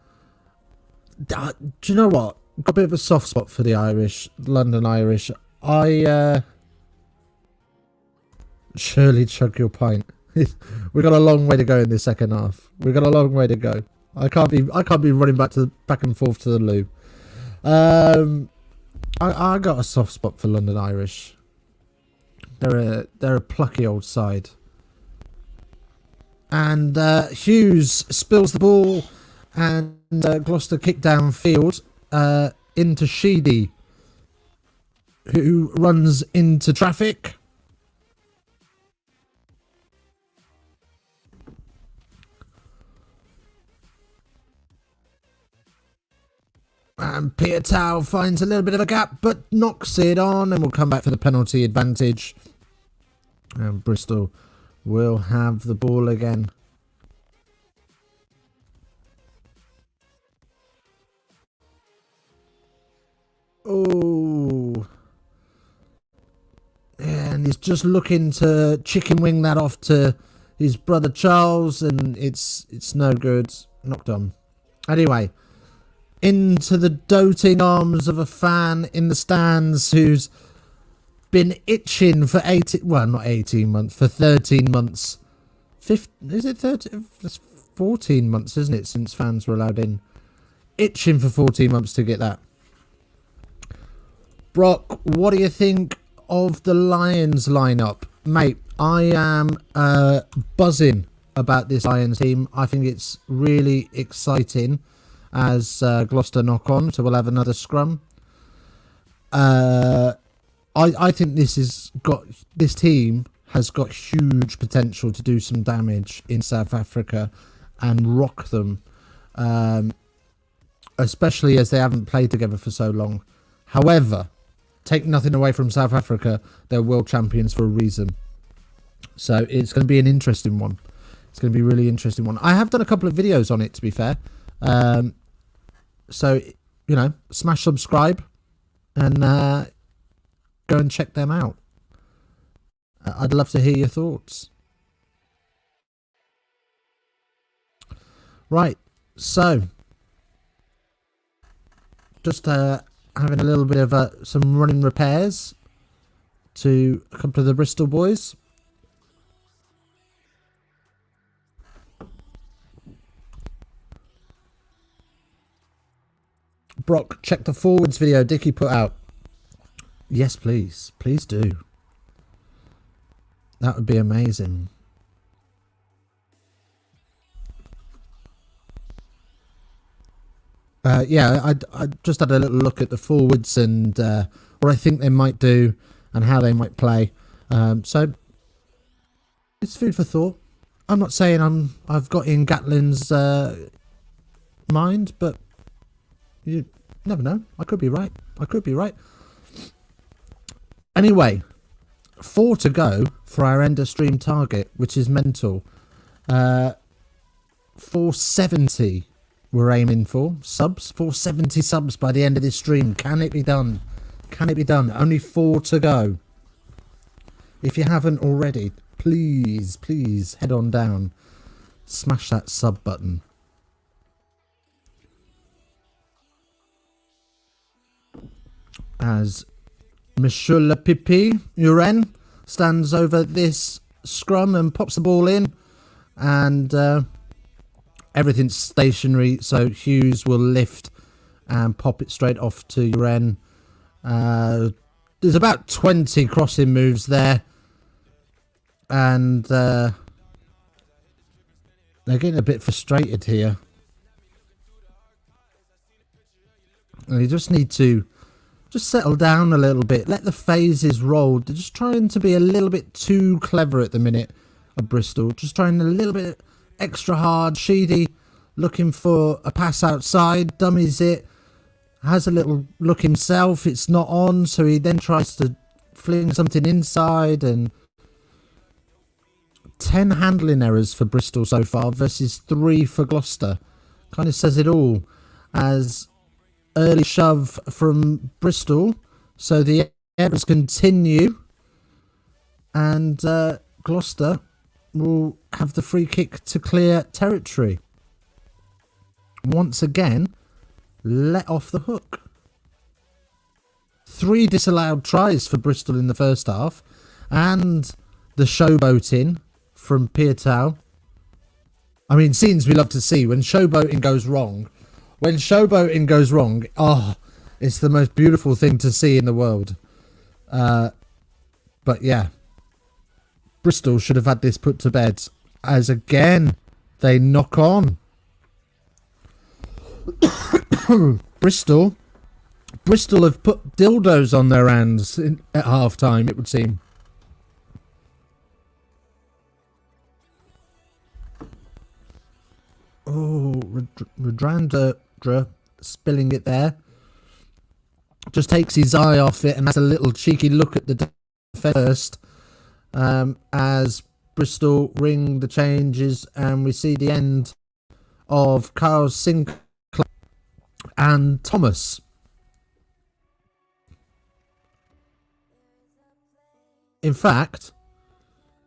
you know what? Got a bit of a soft spot for the Irish, London Irish. Surely chug your pint. We've got a long way to go in this second half. We've got a long way to go. I can't be running back and forth to the loo. I got a soft spot for London Irish. They're a plucky old side. And Hughes spills the ball, and Gloucester kick downfield into Sheedy, who runs into traffic. And Peter Tao finds a little bit of a gap, but knocks it on, and we'll come back for the penalty advantage. And Bristol will have the ball again. Oh. And he's just looking to chicken wing that off to his brother Charles, and it's no good. Knocked on. Anyway, into the doting arms of a fan in the stands who's been itching for 13 months. Is it 13? That's 14 months, isn't it, since fans were allowed in? Itching for 14 months to get that. Brock, what do you think of the Lions lineup? Mate, I am buzzing about this Lions team. I think it's really exciting as Gloucester knock on, so we'll have another scrum. I think this team has got huge potential to do some damage in South Africa and rock them, especially as they haven't played together for so long. However, take nothing away from South Africa, they're world champions for a reason. So it's going to be an interesting one. It's going to be a really interesting one. I have done a couple of videos on it, to be fair. So, you know, smash subscribe and go and check them out. I'd love to hear your thoughts. Right, so just having a little bit of some running repairs to a couple of the Bristol boys. Brock, check the forwards video Dickie put out. Yes, please. Please do. That would be amazing. Yeah, I just had a little look at the forwards and what I think they might do and how they might play. So it's food for thought. I'm not saying I've got Ian Gatlin's mind, but you never know. I could be right. I could be right. Anyway, 4 to go for our end of stream target, which is mental. 470 we're aiming for. Subs. 470 subs by the end of this stream. Can it be done? Can it be done? Only 4 to go. If you haven't already, please, please head on down. Smash that sub button. As Monsieur Le Pipi Uren stands over this scrum and pops the ball in, and everything's stationary, so Hughes will lift and pop it straight off to Uren. There's about 20 crossing moves there, and they're getting a bit frustrated here. And you just need to just settle down a little bit. Let the phases roll. They're just trying to be a little bit too clever at the minute of Bristol. Just trying a little bit extra hard. Sheedy looking for a pass outside. Dummies it. Has a little look himself. It's not on. So he then tries to fling something inside. And 10 handling errors for Bristol so far versus 3 for Gloucester. Kind of says it all. As early shove from Bristol, so the errors continue, and Gloucester will have the free kick to clear territory. Once again, let off the hook. 3 disallowed tries for Bristol in the first half, and the showboating from Pietau. I mean, scenes we love to see when showboating goes wrong. When showboating goes wrong, oh, it's the most beautiful thing to see in the world. But yeah, Bristol should have had this put to bed, as again, they knock on. Bristol have put dildos on their hands at half time, it would seem. Oh, Radrandra spilling it there. Just takes his eye off it and has a little cheeky look at the defence first, as Bristol ring the changes, and we see the end of Carl Sinclair and Thomas. In fact,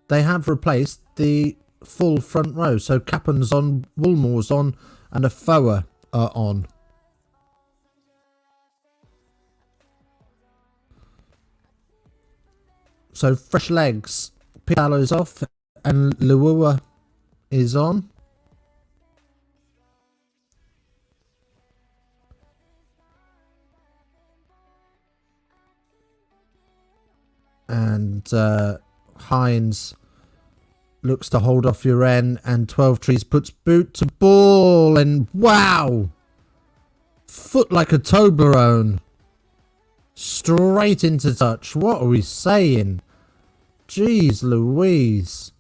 they have replaced the full front row, so Cappen's on, Woolmore's on, and Afoa are on. So fresh legs. Pialo's off and Luua is on. And Hines looks to hold off Uren, and 12 Trees puts boot to ball, and wow! Foot like a Toblerone. Straight into touch. What are we saying? Jeez Louise.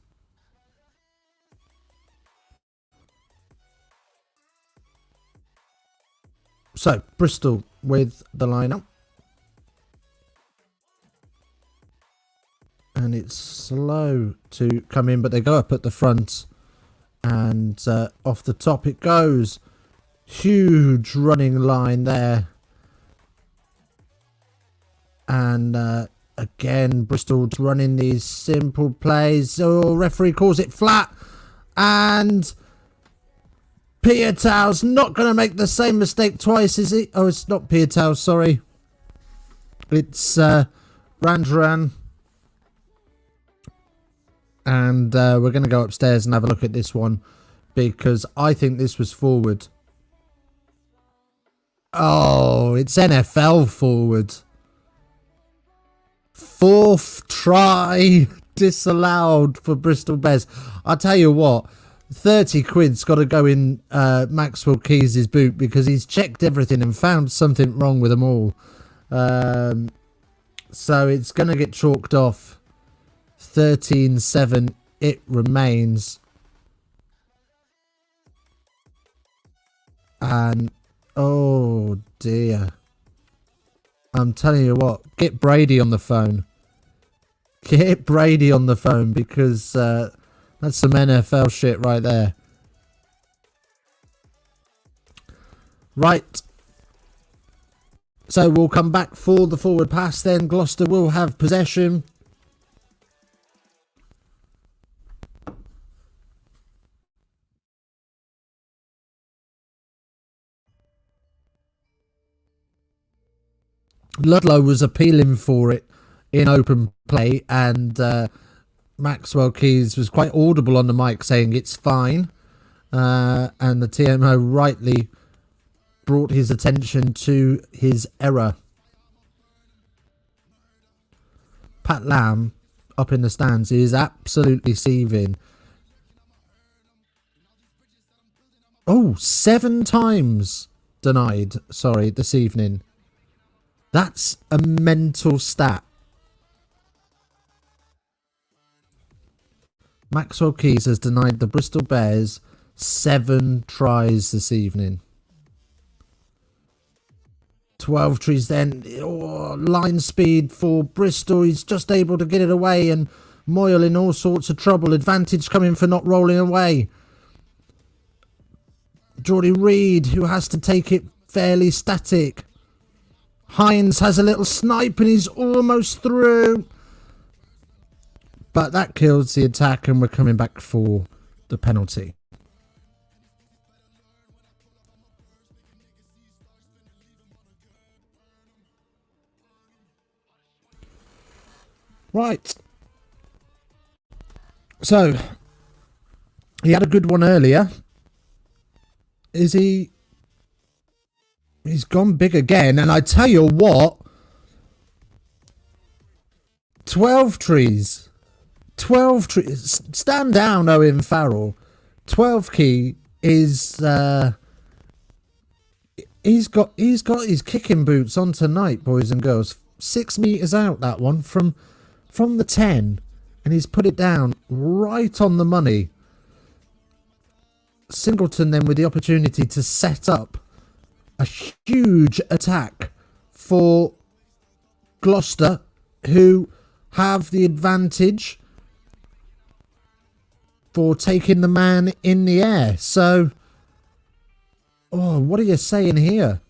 So, Bristol with the lineup. And it's slow to come in, but they go up at the front. And off the top it goes. Huge running line there. And again, Bristol's running these simple plays. Oh, referee calls it flat. And Piatau's not going to make the same mistake twice, is he? Oh, it's not Piatau, sorry. It's Randran. And we're going to go upstairs and have a look at this one, because I think this was forward. Oh, it's NFL forward. 4th try disallowed for Bristol Bears. I'll tell you what, 30 quid's got to go in Maxwell Keys' boot, because he's checked everything and found something wrong with them all. So it's going to get chalked off. 13-7 it remains. And oh dear, I'm telling you what, get Brady on the phone. Get Brady on the phone, because that's some NFL shit right there. Right. So we'll come back for the forward pass then. Gloucester will have possession. Ludlow was appealing for it in open play, and Maxwell Keys was quite audible on the mic saying it's fine, and the TMO rightly brought his attention to his error. Pat Lamb up in the stands is absolutely seething. Oh, 7 times denied, sorry, this evening. That's a mental stat. Maxwell Keys has denied the Bristol Bears 7 tries this evening. 12 trees then. Oh, line speed for Bristol. He's just able to get it away, and Moyle in all sorts of trouble. Advantage coming for not rolling away. Geordie Reid, who has to take it fairly static. Hines has a little snipe and he's almost through. But that kills the attack, and we're coming back for the penalty. Right. So, he had a good one earlier. Is he... He's gone big again, and I tell you what, 12 trees. 12 trees. Stand down, Owen Farrell. 12 key is he's got his kicking boots on tonight, boys and girls. 6 meters out, that one from the 10, and he's put it down right on the money. Singleton then with the opportunity to set up a huge attack for Gloucester, who have the advantage for taking the man in the air. So, oh, what are you saying here?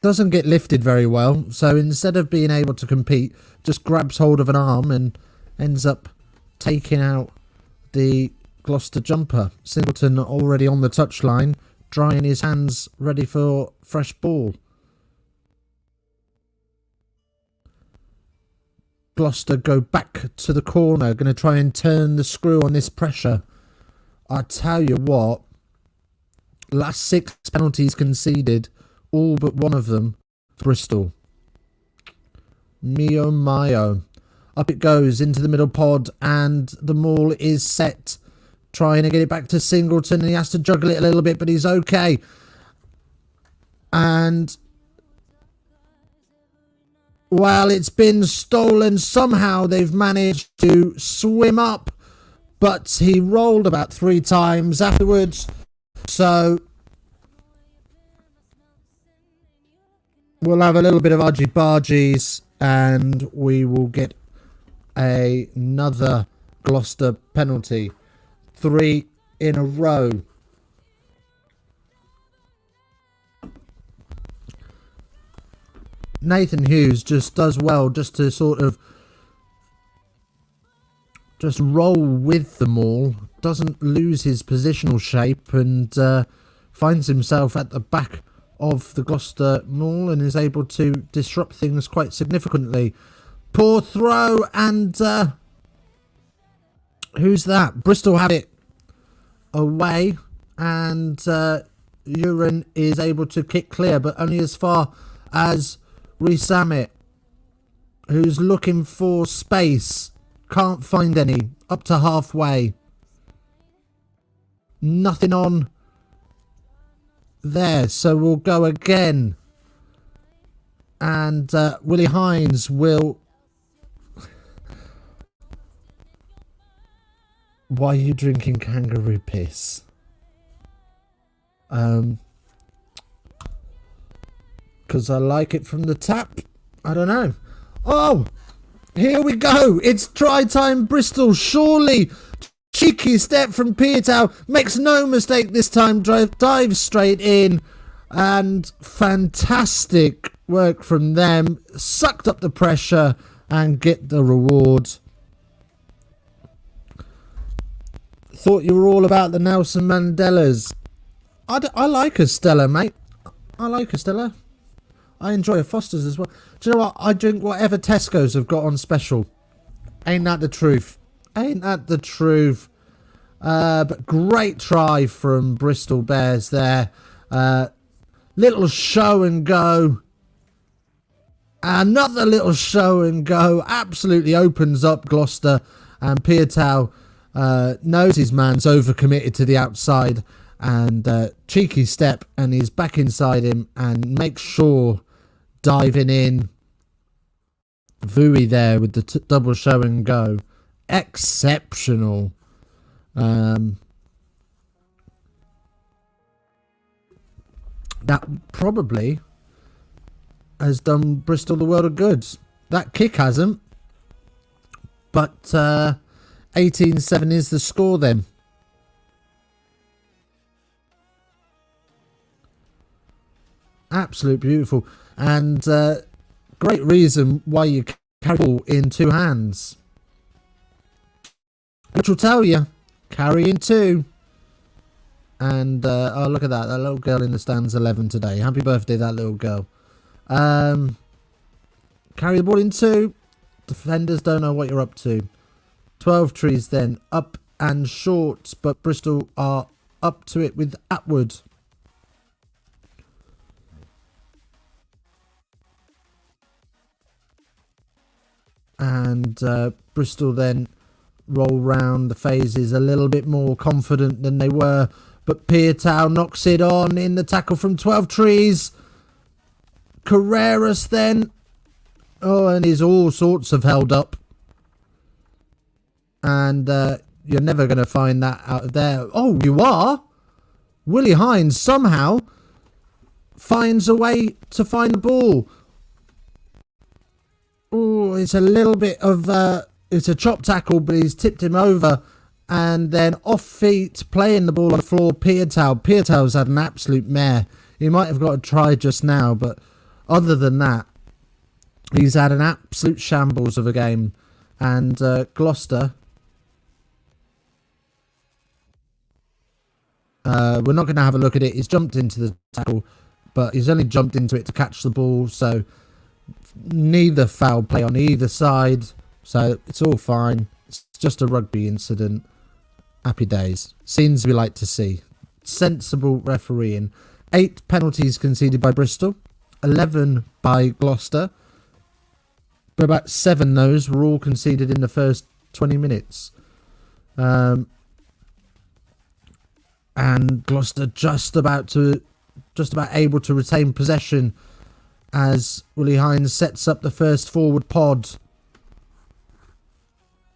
Doesn't get lifted very well. So instead of being able to compete, just grabs hold of an arm and ends up taking out the Gloucester jumper. Singleton already on the touchline, drying his hands, ready for fresh ball. Gloucester go back to the corner, going to try and turn the screw on this pressure. I tell you what, last 6 penalties conceded, all but one of them for Bristol. Mio Mayo. Up it goes into the middle pod, and the maul is set. Trying to get it back to Singleton, and he has to juggle it a little bit, but he's okay. And while it's been stolen, somehow they've managed to swim up, but he rolled about 3 times afterwards. So we'll have a little bit of argy-bargies, and we will get another Gloucester penalty. 3 in a row. Nathan Hughes just does well just to sort of just roll with the maul, doesn't lose his positional shape, and finds himself at the back of the Gloucester maul and is able to disrupt things quite significantly. Poor throw, and who's that? Bristol have it away, and Uren is able to kick clear, but only as far as Resamit, who's looking for space. Can't find any. Up to halfway. Nothing on there, so we'll go again. And Willie Hines will... Why are you drinking kangaroo piss? Because I like it from the tap. I don't know. Oh! Here we go. It's try time, Bristol. Surely. Cheeky step from Piatow. Makes no mistake this time. Dives straight in. And fantastic work from them. Sucked up the pressure and get the reward. Thought you were all about the Nelson Mandelas. I like a Stella, mate. I like a Stella. I enjoy a Foster's as well. Do you know what? I drink whatever Tesco's have got on special. Ain't that the truth? Ain't that the truth? But great try from Bristol Bears there. Little show and go. Another little show and go. Absolutely opens up Gloucester. And Piatow knows his man's overcommitted to the outside. And cheeky step. And he's back inside him. And makes sure... diving in. Vui there with the double show and go. Exceptional. That probably has done Bristol the world of good. That kick hasn't. But 18-7 is the score then. Absolute beautiful. And great reason why you carry the ball in two hands. Which will tell you, carry in two. And, oh, look at that. That little girl in the stands 11 today. Happy birthday, that little girl. Carry the ball in two. Defenders don't know what you're up to. 12 trees then. Up and short. But Bristol are up to it with Atwood. And Bristol then roll round the phases a little bit more confident than they were. But Piatow knocks it on in the tackle from 12 trees. Carreras then. Oh, and he's all sorts of held up. And you're never going to find that out of there. Oh, you are? Willie Hines somehow finds a way to find the ball. Oh, it's a little bit of... it's a chop tackle, but he's tipped him over. And then off feet, playing the ball on the floor, Piatow. Piatow's had an absolute mare. He might have got a try just now, but other than that, he's had an absolute shambles of a game. And Gloucester... we're not going to have a look at it. He's jumped into the tackle, but he's only jumped into it to catch the ball, so neither foul play on either side. So it's all fine. It's just a rugby incident. Happy days. Scenes we like to see. Sensible refereeing. 8 penalties conceded by Bristol. 11 by Gloucester. But about 7 of those were all conceded in the first 20 minutes. And Gloucester just about able to retain possession as Willie Hines sets up the first forward pod.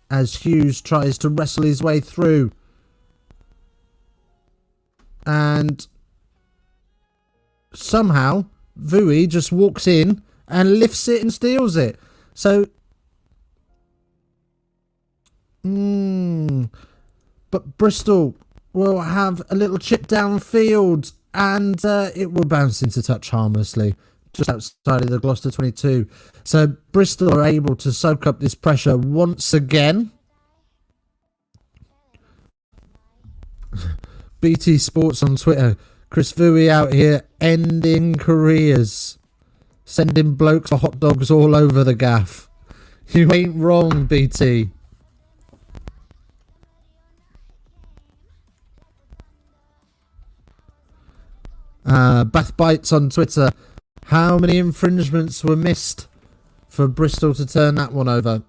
As Hughes tries to wrestle his way through. And somehow Vui just walks in and lifts it and steals it. So, but Bristol will have a little chip downfield and it will bounce into touch harmlessly just outside of the Gloucester 22. So Bristol are able to soak up this pressure once again. BT Sports on Twitter. Chris Vui out here ending careers. Sending blokes for hot dogs all over the gaff. You ain't wrong, BT. Bath Bites on Twitter. How many infringements were missed for Bristol to turn that one over?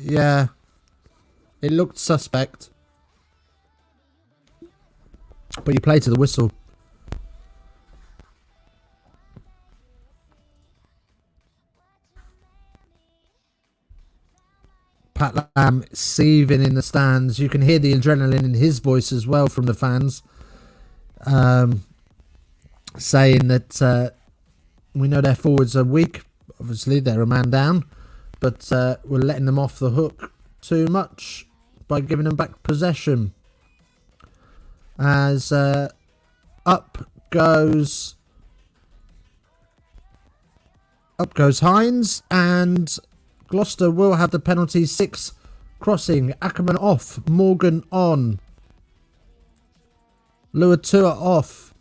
Yeah. It looked suspect. But you play to the whistle. Pat Lam seething in the stands. You can hear the adrenaline in his voice as well from the fans. Saying that we know their forwards are weak. Obviously, they're a man down. But we're letting them off the hook too much by giving them back possession. As up goes Hines, and Gloucester will have the penalty. 6 crossing. Ackerman off. Morgan on. Luatua off.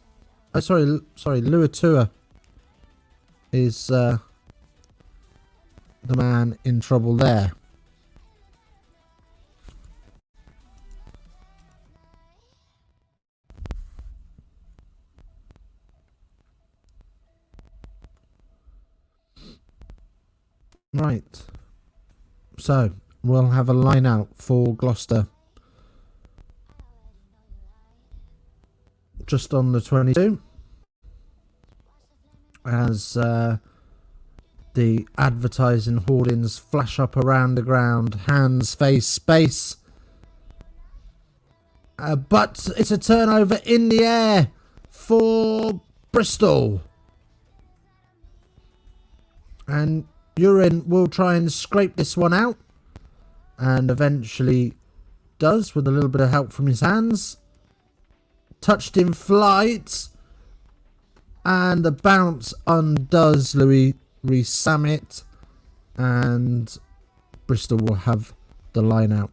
Sorry, Luatua is the man in trouble there. Right. So, we'll have a line out for Gloucester. Just on the 22. As the advertising hoardings flash up around the ground. Hands, face, space. But it's a turnover in the air for Bristol. And Urin will try and scrape this one out. And eventually does, with a little bit of help from his hands. Touched in flight. And the bounce undoes Louis Rees-Sammet. And Bristol will have the line out.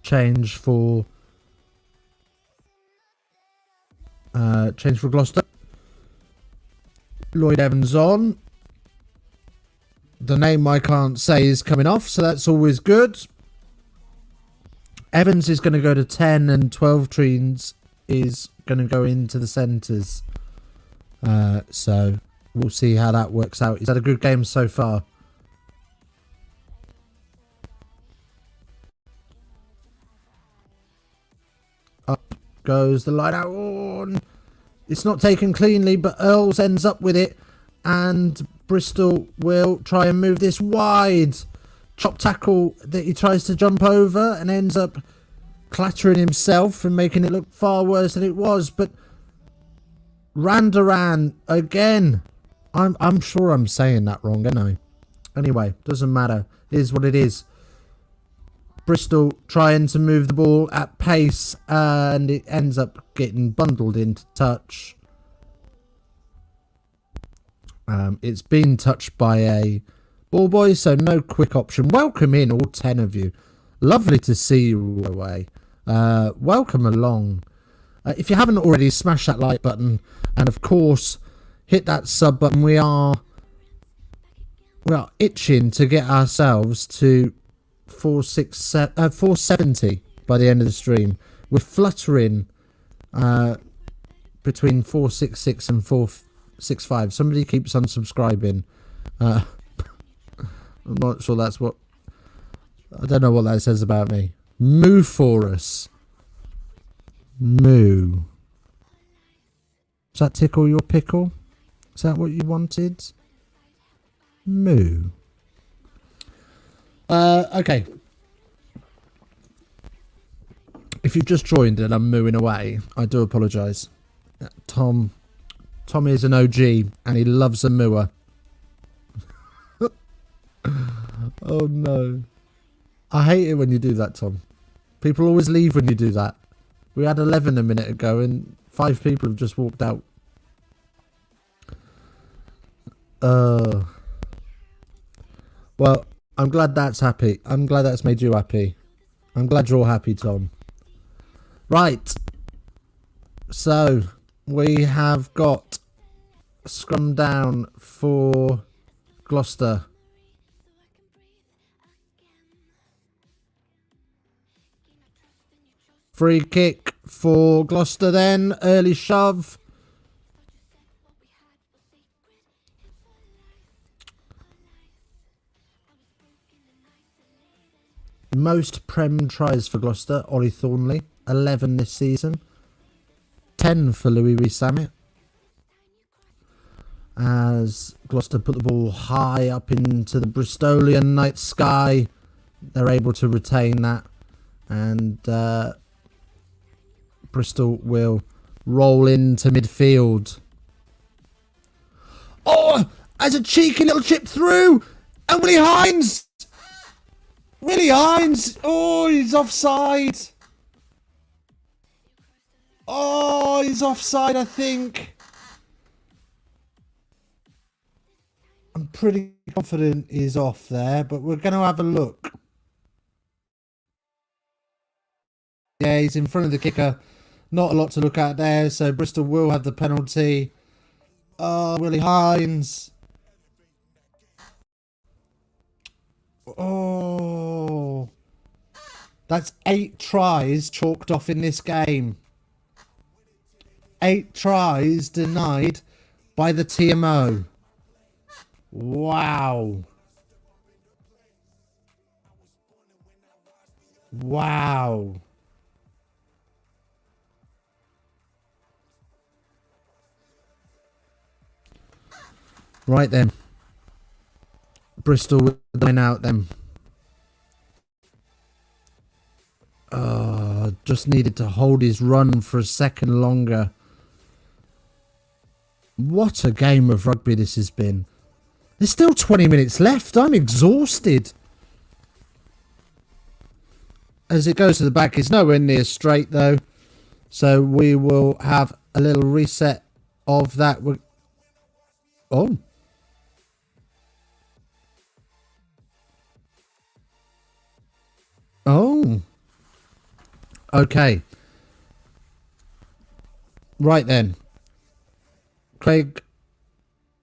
Change for Gloucester. Lloyd Evans on. The name I can't say is coming off, so that's always good. Evans is going to go to 10 and 12 Treens is going to go into the centres. So we'll see how that works out. He's had a good game so far. Up goes the line out. Oh, it's not taken cleanly, but Earls ends up with it. And Bristol will try and move this wide. Chop tackle that he tries to jump over and ends up clattering himself and making it look far worse than it was. But Randaran again. I'm sure I'm saying that wrong, aren't I? Anyway, doesn't matter. It is what it is. Bristol trying to move the ball at pace, and it ends up getting bundled into touch. It's been touched by a ball boy, so no quick option. Welcome in, all 10 of you. Lovely to see you all the way. Welcome along. If you haven't already, smash that like button, and of course, hit that sub button. We are itching to get ourselves to 470 by the end of the stream. We're fluttering between 466 and 465. Somebody keeps unsubscribing. I'm not sure that's what... I don't know what that says about me. Moo for us. Moo. Does that tickle your pickle? Is that what you wanted? Moo. Okay. If you've just joined and I'm mooing away, I do apologise. Tom is an OG and he loves a mooer. Oh no. I hate it when you do that, Tom. People always leave when you do that. We had 11 a minute ago and 5 people have just walked out. Well, I'm glad that's happy. I'm glad that's made you happy. I'm glad you're all happy, Tom. Right. So, we have got scrum down for Gloucester. Free kick for Gloucester then. Early shove. Most Prem tries for Gloucester, Ollie Thornley. 11 this season. 10 for Louis Rees-Sammet. As Gloucester put the ball high up into the Bristolian night sky. They're able to retain that. And Bristol will roll into midfield. Oh, as a cheeky little chip through. And Willie Hines. Willie Hines. Oh, he's offside. Oh, he's offside, I think. I'm pretty confident he's off there, but we're going to have a look. Yeah, he's in front of the kicker. Not a lot to look at there, so Bristol will have the penalty. Oh, Willie Hines. Oh. That's 8 tries chalked off in this game. 8 tries denied by the TMO. Wow. Wow. Right then. Bristol with the line out then. Just needed to hold his run for a second longer. What a game of rugby this has been. There's still 20 minutes left. I'm exhausted. As it goes to the back, it's nowhere near straight though. So we will have a little reset of that. Oh. Oh. Okay. Right then. Craig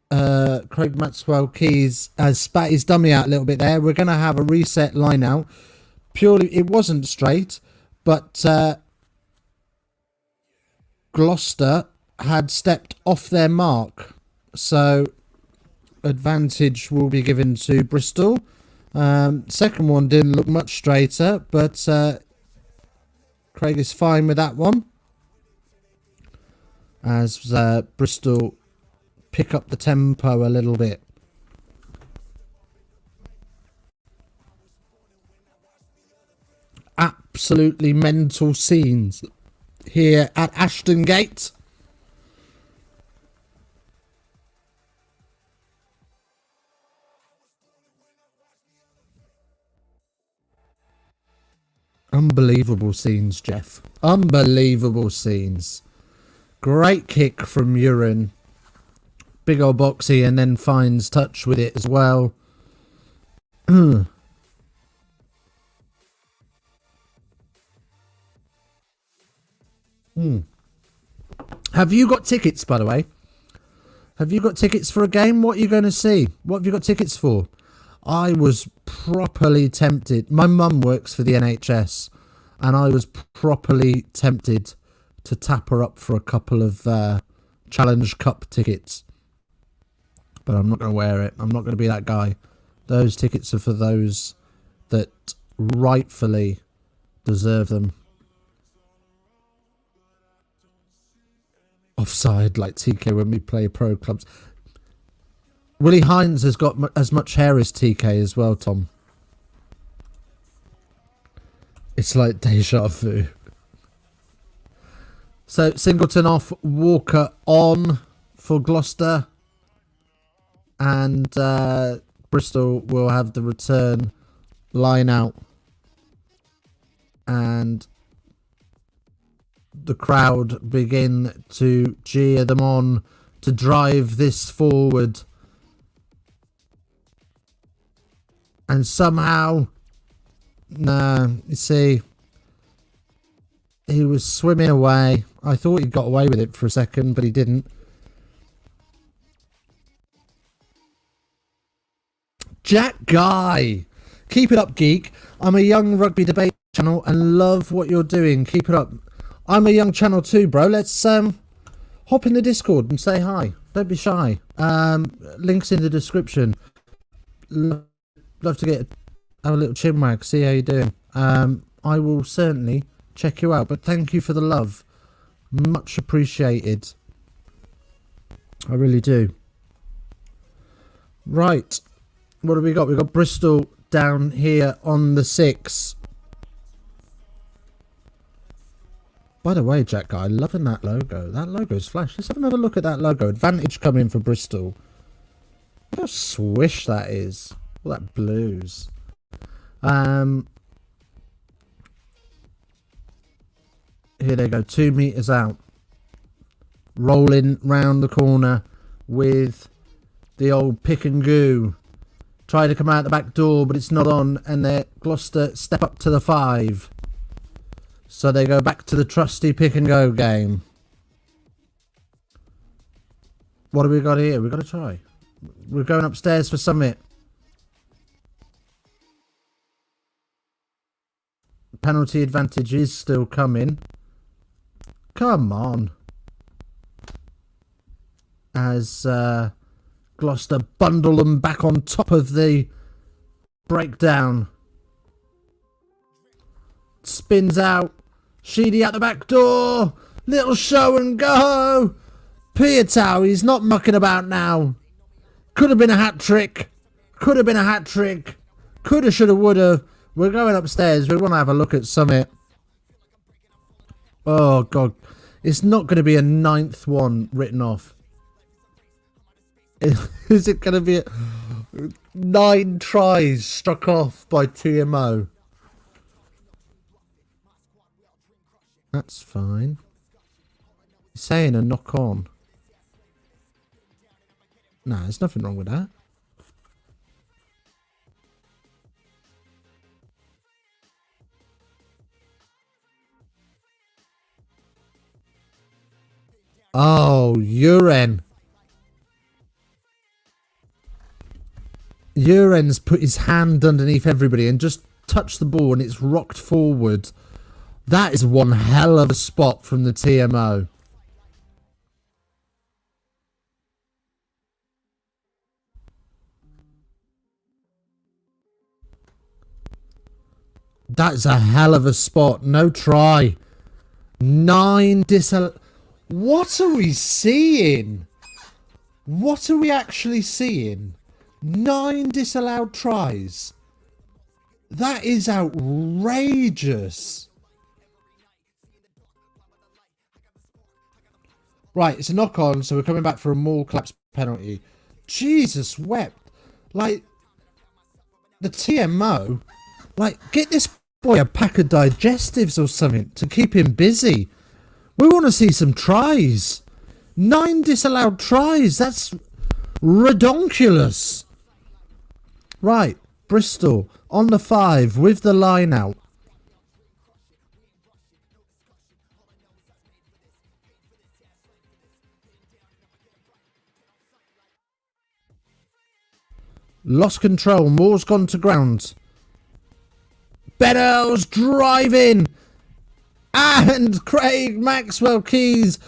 Maxwell Keys has spat his dummy out a little bit there. We're going to have a reset line out. Purely, it wasn't straight, but Gloucester had stepped off their mark. So, advantage will be given to Bristol. Second one didn't look much straighter, but Craig is fine with that one. As Bristol pick up the tempo a little bit. Absolutely mental scenes here at Ashton Gate. Unbelievable scenes, Jeff. Unbelievable scenes. Great kick from Urin. Big old boxy, and then finds touch with it as well. Have you got tickets, by the way? Have you got tickets for a game? What are you going to see? What have you got tickets for? I was properly tempted. My mum works for the NHS, and I was properly tempted to tap her up for a couple of Challenge Cup tickets. But I'm not going to wear it. I'm not going to be that guy. Those tickets are for those that rightfully deserve them. Offside like TK when we play pro clubs. Willie Hines has got as much hair as TK as well, Tom. It's like deja vu. So Singleton off, Walker on for Gloucester. And Bristol will have the return line out. And the crowd begin to cheer them on to drive this forward. And somehow Nah, you see, he was swimming away. I thought he got away with it for a second, but he didn't. Jack Guy, keep it up, geek. I'm a young rugby debate channel and love what you're doing. Keep it up. I'm a young channel too, bro. Let's hop in the Discord and say hi. Don't be shy. Links in the description. Love to have a little chinwag, see how you're doing. I will certainly check you out, but thank you for the love. Much appreciated. I really do. Right. What have we got? We've got Bristol down here on the 6. By the way, Jack Guy, loving that logo. That logo's flash. Let's have another look at that logo. Advantage coming for Bristol. Look how swish that is. All that blues. Here they go. 2 meters out. Rolling round the corner with the old pick and goo. Try to come out the back door, but it's not on. And Gloucester step up to the 5. So they go back to the trusty pick and go game. What have we got here? We've got to try. We're going upstairs for Summit. Penalty advantage is still coming. Come on. As Gloucester bundle them back on top of the breakdown. Spins out. Sheedy out the back door. Little show and go. Piatow, he's not mucking about now. Could have been a hat trick. Could have been a hat trick. Coulda, shoulda, woulda. We're going upstairs. We want to have a look at Summit. Oh, God. It's not going to be a 9th one written off. Is it going to be 9 tries struck off by TMO? That's fine. He's saying a knock on. Nah, there's nothing wrong with that. Oh, Uren. Uren's put his hand underneath everybody and just touched the ball and it's rocked forward. That is one hell of a spot from the TMO. That's a hell of a spot. No try. 9 disallowed. What are we seeing? What are we actually seeing? 9 disallowed tries. That is outrageous. Right, it's a knock on, so we're coming back for a maul collapse penalty. Jesus wept. Like, the TMO, like, get this boy a pack of digestives or something to keep him busy. We want to see some tries. 9 disallowed tries. That's redonkulous. Right, Bristol on the 5 with the line out. Lost control. Moore's gone to ground. Bedell's driving. And Craig Maxwell Keys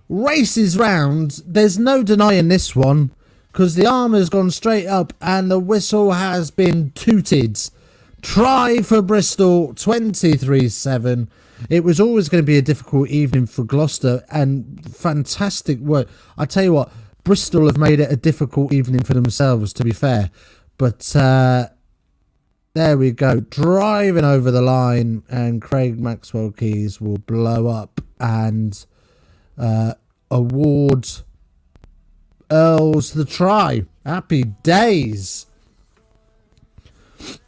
races round. There's no denying this one because the armour's gone straight up and the whistle has been tooted. Try for Bristol, 23-7. It was always going to be a difficult evening for Gloucester and fantastic work. I tell you what, Bristol have made it a difficult evening for themselves, to be fair. But there we go. Driving over the line and Craig Maxwell Keys will blow up and award Earls the try. Happy days.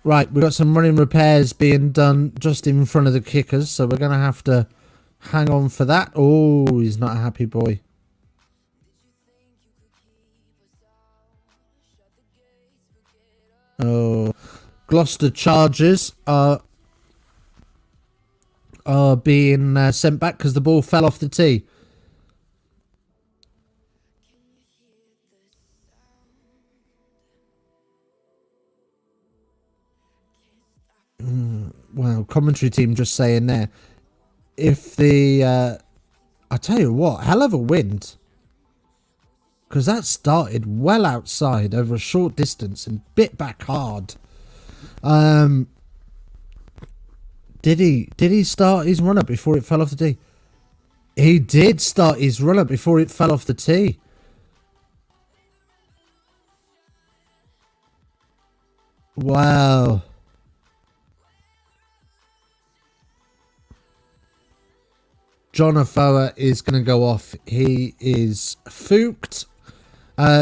Right, we've got some running repairs being done just in front of the kickers, so we're going to have to hang on for that. Oh, he's not a happy boy. Oh, Gloucester Chargers are being sent back because the ball fell off the tee. Well, commentary team just saying there, if the I tell you what, hell of a wind, because that started well outside over a short distance and bit back hard. Did he start his run up before it fell off the tee? He did start his run up before it fell off the tee. Wow. John Afoa is going to go off. He is fooked.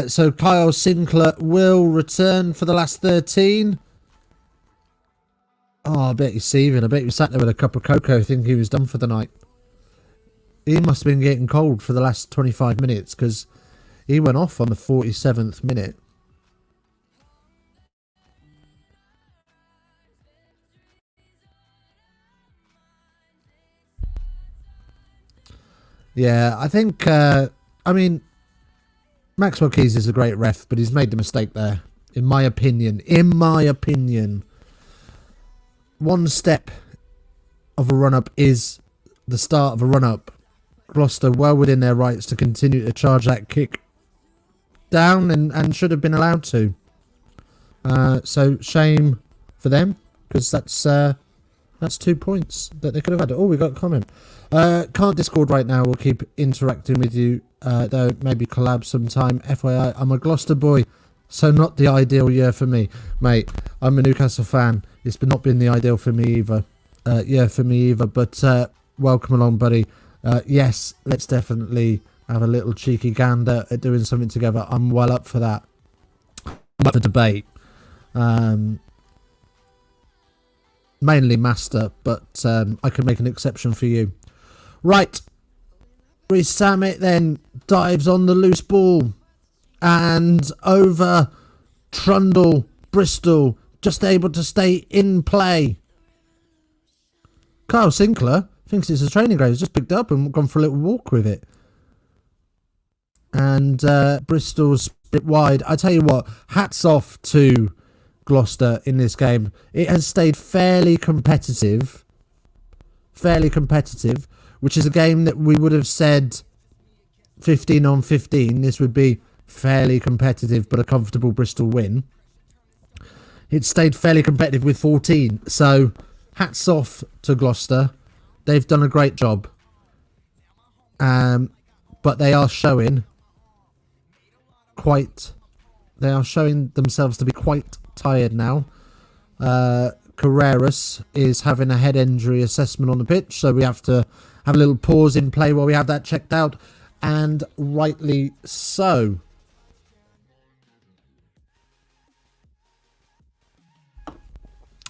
So Kyle Sinclair will return for the last 13. Oh, I bet he's seething. I bet he sat there with a cup of cocoa thinking he was done for the night. He must have been getting cold for the last 25 minutes because he went off on the 47th minute. Yeah, I think, I mean, Maxwell Keys is a great ref, but he's made the mistake there, in my opinion. In my opinion. One step of a run-up is the start of a run-up. Gloucester well within their rights to continue to charge that kick down and should have been allowed to. So shame for them, because that's 2 points that they could have had. Oh, we got a comment. Can't Discord right now. We'll keep interacting with you, though maybe collab sometime. FYI, I'm a Gloucester boy, so not the ideal year for me. Mate, I'm a Newcastle fan. It's not been the ideal for me either. But welcome along, buddy. Yes, let's definitely have a little cheeky gander at doing something together. I'm well up for that. I'm up for debate. Mainly master, but I can make an exception for you. Right. Reece Samet then dives on the loose ball and over Trundle, Bristol, just able to stay in play. Kyle Sinclair thinks it's a training ground. He's just picked it up and gone for a little walk with it. And Bristol's a bit wide. I tell you what, hats off to Gloucester in this game. It has stayed fairly competitive, which is a game that we would have said 15 on 15. This would be fairly competitive, but a comfortable Bristol win. It stayed fairly competitive with 14. So hats off to Gloucester. They've done a great job. But they are showing themselves to be quite tired now. Carreras is having a head injury assessment on the pitch, so we have to have a little pause in play while we have that checked out, and rightly so.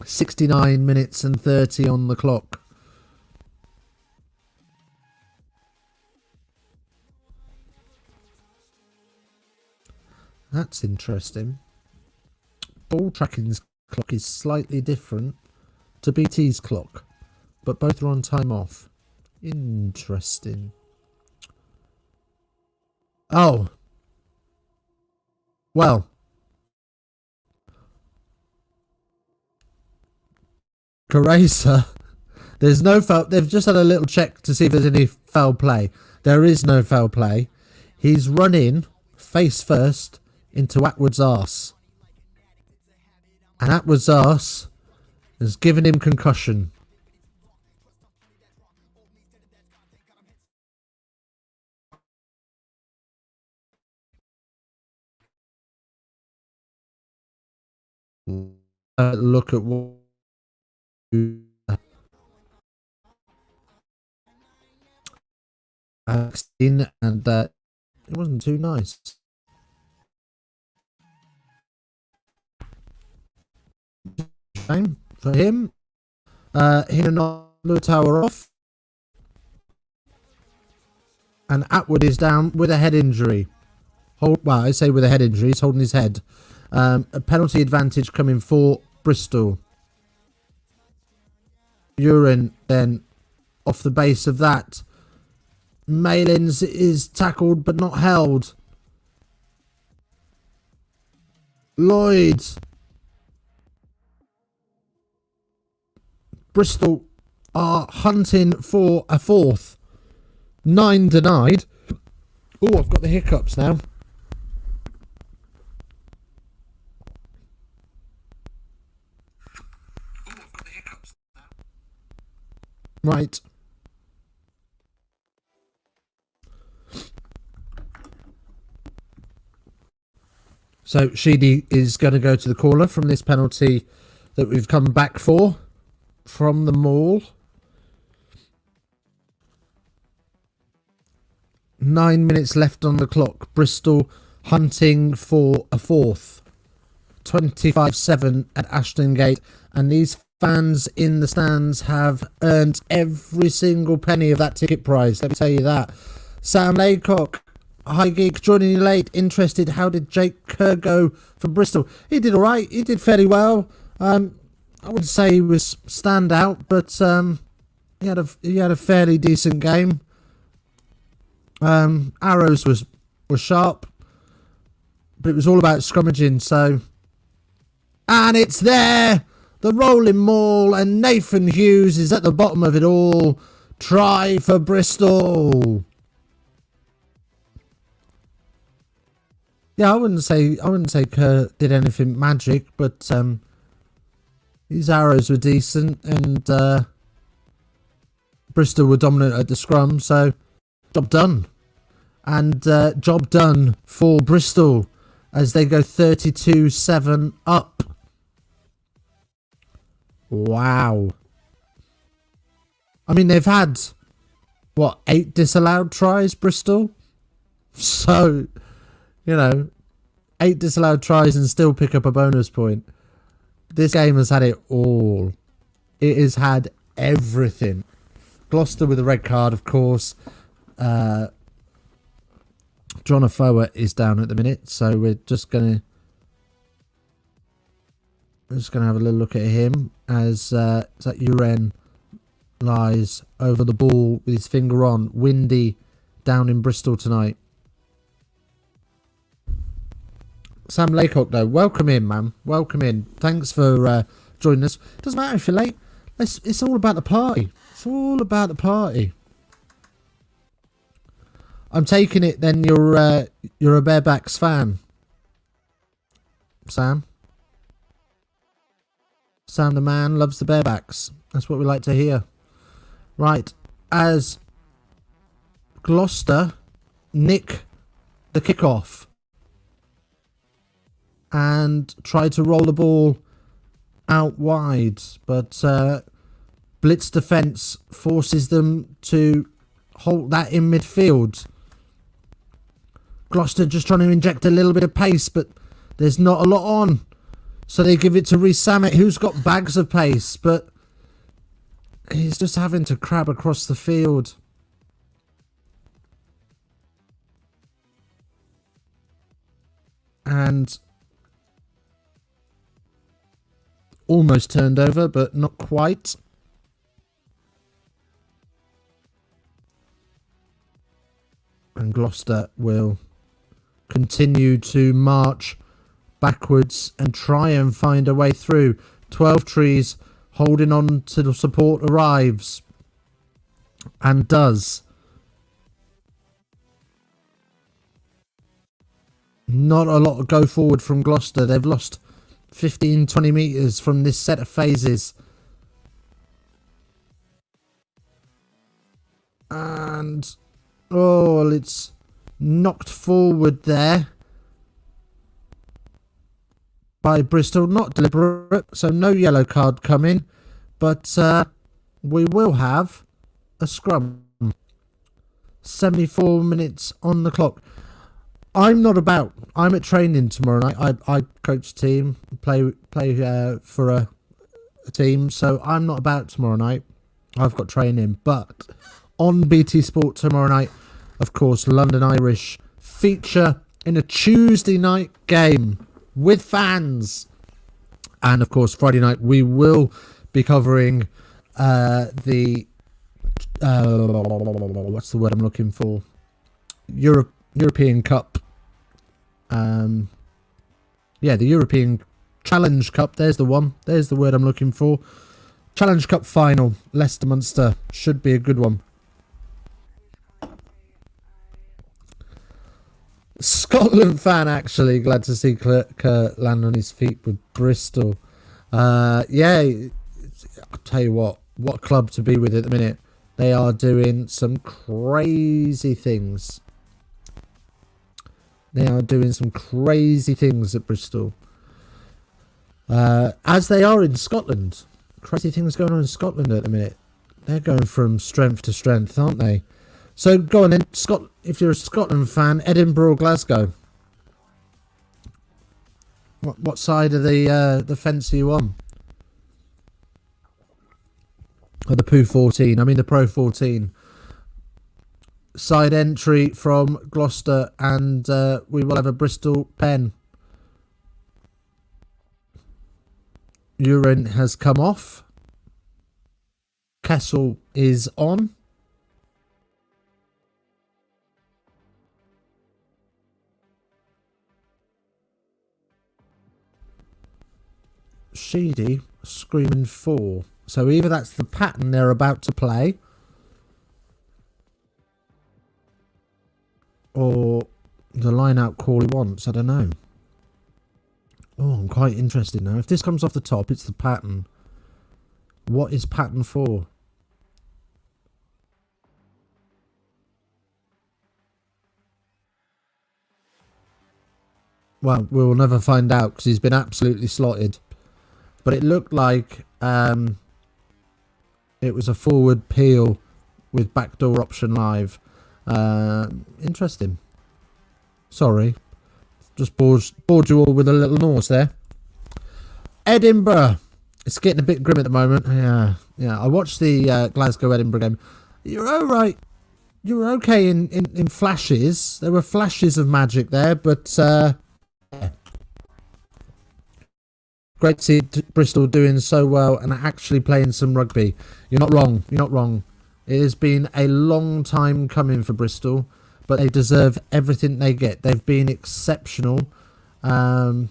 .69 minutes and 30 on the clock. That's interesting. Ball tracking's clock is slightly different to BT's clock, but both are on time off. Interesting. Oh. Well. Careza. There's no foul. They've just had a little check to see if there's any foul play. There is no foul play. He's run in face first into Atwood's arse. And Atwood's arse has given him concussion. Look at what I've seen, and it wasn't too nice. Shame for him. Here not the tower off, and Atwood is down with a head injury. Well, I say with a head injury. He's holding his head. A penalty advantage coming for Bristol. Uren then off the base of that. Malins is tackled but not held. Lloyd. Bristol are hunting for a fourth. 9 denied. Oh, I've got the hiccups now. Right. So Sheedy is going to go to the corner from this penalty that we've come back for from the maul. 9 minutes left on the clock. Bristol hunting for a fourth. 25-7 at Ashton Gate. And these fans in the stands have earned every single penny of that ticket price. Let me tell you that. Sam Laycock, hi Geek, joining you late. Interested, how did Jake Kerr go for Bristol? He did all right. He did fairly well. I wouldn't say he was standout, but he had a fairly decent game. Arrows was sharp, but it was all about scrummaging. So, and it's there. The rolling maul, and Nathan Hughes is at the bottom of it all. Try for Bristol. Yeah, I wouldn't say Kerr did anything magic, but his arrows were decent, and Bristol were dominant at the scrum, so job done. And job done for Bristol as they go 32-7 up. Wow. I mean, they've had, 8 disallowed tries, Bristol? So, 8 disallowed tries and still pick up a bonus point. This game has had it all. It has had everything. Gloucester with a red card, of course. John Afoa is down at the minute, so we're just gonna have a little look at him as that Uren lies over the ball with his finger on. Windy down in Bristol tonight. Sam Laycock, though, welcome in, man. Welcome in. Thanks for joining us. Doesn't matter if you're late. It's all about the party. It's all about the party. I'm taking it then you're a Bearbacks fan. Sam the man loves the Bearbacks. That's what we like to hear. Right, as Gloucester nick the kickoff and try to roll the ball out wide, but blitz defence forces them to hold that in midfield. Gloucester just trying to inject a little bit of pace, but there's not a lot on. So they give it to Rhys Samet, who's got bags of pace, but he's just having to crab across the field. And almost turned over, but not quite. And Gloucester will continue to march backwards and try and find a way through. 12 Trees holding on to the support arrives and does. Not a lot of go forward from Gloucester. They've lost 15-20 metres from this set of phases. And it's knocked forward there by Bristol. Not deliberate, so no yellow card coming, but we will have a scrum. 74 minutes on the clock. I'm at training tomorrow night. I coach a team, play for a team, so I'm not about tomorrow night. I've got training, but on BT Sport tomorrow night, of course, London Irish feature in a Tuesday night game with fans And of course, Friday night we will be covering the what's the word I'm looking for? European Cup. The European Challenge Cup. There's the one. There's the word I'm looking for. Challenge Cup final. Leicester Munster should be a good one. Scotland fan, actually. Glad to see Kerr land on his feet with Bristol. I'll tell you what club to be with at the minute. They are doing some crazy things. At Bristol. As they are in Scotland. Crazy things going on in Scotland at the minute. They're going from strength to strength, aren't they? So go on then, if you're a Scotland fan, Edinburgh or Glasgow? What side of the fence are you on? Or the Pro 14? I mean the Pro 14. Side entry from Gloucester, and we will have a Bristol pen. Urine has come off. Kessel is on. Sheedy screaming 4. So either that's the pattern they're about to play, or the line-out call he wants. I don't know. Oh, I'm quite interested now. If this comes off the top, it's the pattern. What is pattern 4? Well, we'll never find out because he's been absolutely slotted. But it looked like it was a forward peel with backdoor option live. Interesting. Sorry. Just bored you all with a little noise there. Edinburgh. It's getting a bit grim at the moment. Yeah. I watched the Glasgow-Edinburgh game. You're all right. You were okay in flashes. There were flashes of magic there, but yeah. Great to see Bristol doing so well and actually playing some rugby. You're not wrong. It has been a long time coming for Bristol, but they deserve everything they get. They've been exceptional. And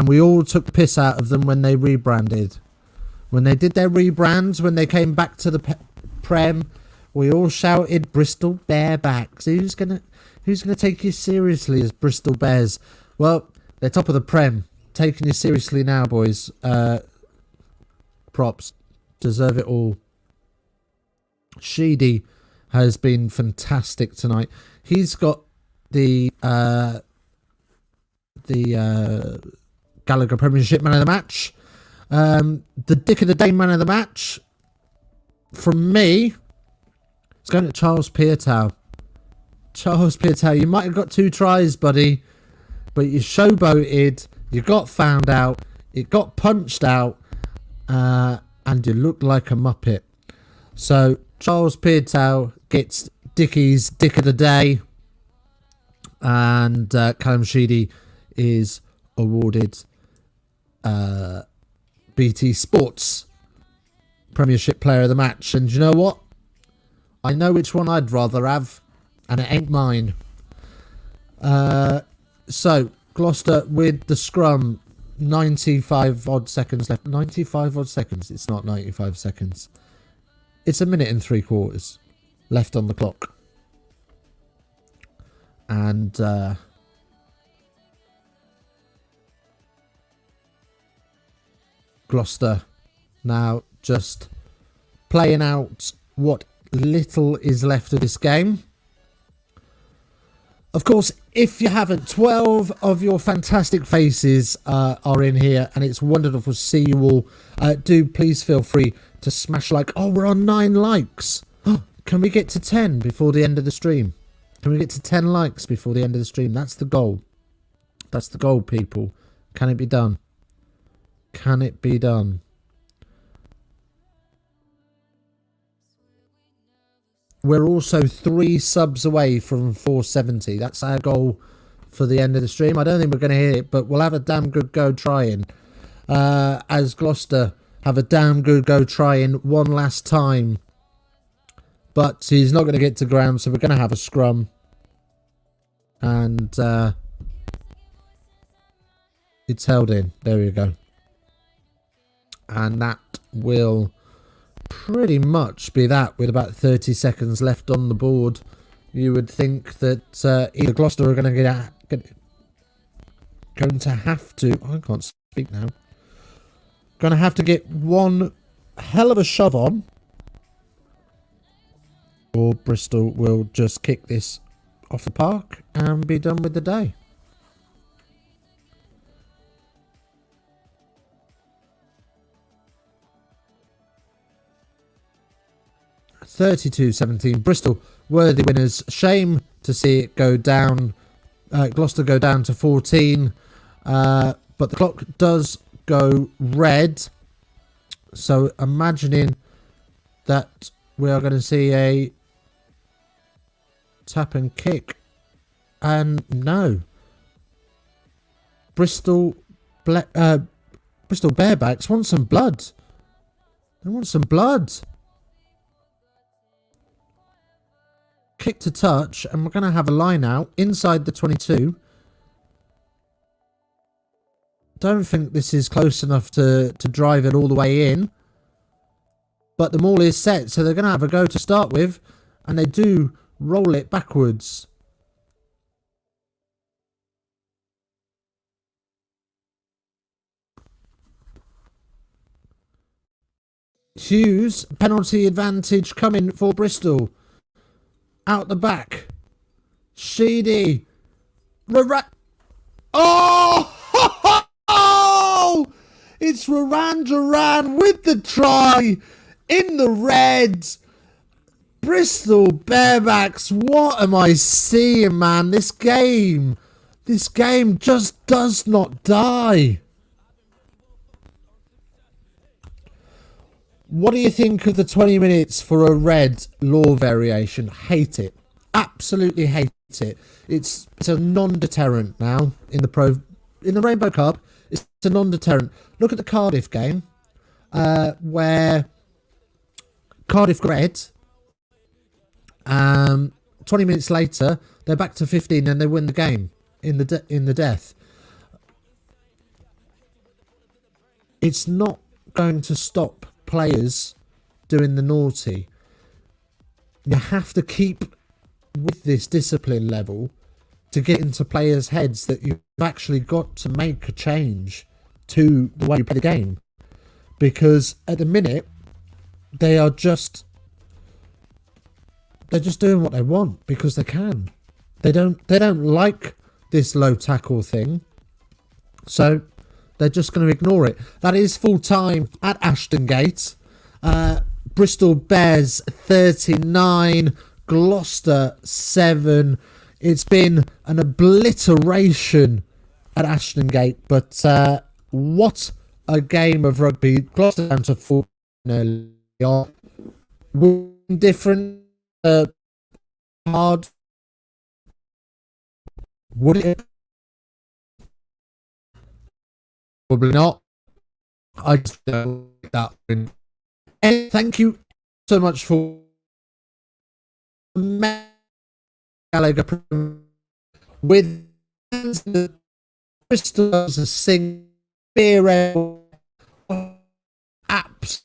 we all took the piss out of them when they rebranded. When they did their rebrands, when they came back to the Prem, we all shouted Bristol Bearbacks. Who's gonna take you seriously as Bristol Bears? Well, they're top of the Prem. Taking you seriously now, boys. Props. Deserve it all. Sheedy has been fantastic tonight. He's got the Gallagher Premiership man of the match. The Dick of the Day man of the match, from me, it's going to Charles Piatow. Charles Piatow, you might have got 2 tries, buddy, but you showboated. You got found out, it got punched out, and you looked like a muppet. So Charles Piatow gets Dickie's Dick of the Day, and Callum Sheedy is awarded BT Sports Premiership Player of the Match. And you know what? I know which one I'd rather have, and it ain't mine. So Gloucester with the scrum, 95 odd seconds left. 95 odd seconds. It's not 95 seconds. It's 1 minute and 3/4 left on the clock. And Gloucester now just playing out what little is left of this game. Of course, if you haven't, 12 of your fantastic faces are in here, and it's wonderful to see you all. Do please feel free to smash like. Oh, we're on 9 likes. Can we get to 10 before the end of the stream? Can we get to 10 likes before the end of the stream? That's the goal. That's the goal, people. Can it be done? Can it be done? We're also 3 subs away from 470. That's our goal for the end of the stream. I don't think we're going to hit it, but we'll have a damn good go trying. as Gloucester have a damn good go trying one last time. But he's not going to get to ground, so we're going to have a scrum. And it's held in. There we go. And that will pretty much be that with about 30 seconds left on the board. You would think that either Gloucester are going to have to... I can't speak now. Going to have to get one hell of a shove on, or Bristol will just kick this off the park and be done with the day. (32-17). Bristol worthy winners. Shame to see it go down. Gloucester go down to 14. But the clock does go red. So imagining that we are going to see a tap and kick. And no. Bristol Bearbacks want some blood. They want some blood. Kick to touch, and we're going to have a line out inside the 22. Don't think this is close enough to drive it all the way in. But the maul is set, so they're going to have a go to start with. And they do roll it backwards. Hughes, penalty advantage coming for Bristol. Out the back. Sheedy. Oh! It's Duran with the try in the reds. Bristol Bearbacks, what am I seeing, man? This game just does not die. What do you think of the 20 minutes for a red law variation? Hate it. Absolutely hate it. It's a non-deterrent now in the Rainbow Cup. It's a non-deterrent. Look at the Cardiff game, where Cardiff red. 20 minutes later, they're back to 15 and they win the game in the death. It's not going to stop players doing the naughty. You have to keep with this discipline level to get into players' heads that you've actually got to make a change to the way you play the game, because at the minute they're just doing what they want because they can. They don't like this low tackle thing, so they're just going to ignore it. That is full time at Ashton Gate. Bristol Bears 39, Gloucester 7. It's been an obliteration at Ashton Gate, but what a game of rugby. Gloucester down to 4 early on. Different, hard. Would it? Probably not. I just don't like that win. And thank you so much for Gallagher with the Bristol's a sing beer apps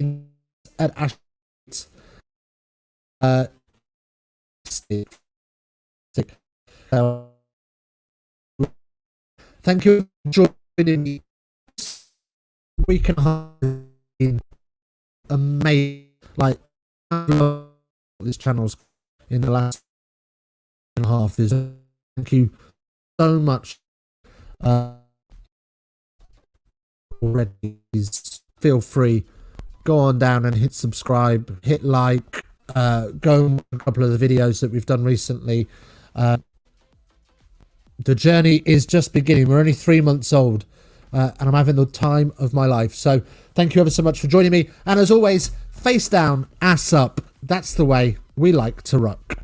at Ashton. Thank you for joining me. Week and a half in amazing, like this channel's in the last and a half is. Thank you so much. Already, feel free, go on down and hit subscribe, hit like, go on a couple of the videos that we've done recently. The journey is just beginning. We're only 3 months old. And I'm having the time of my life. So thank you ever so much for joining me. And as always, face down, ass up. That's the way we like to rock.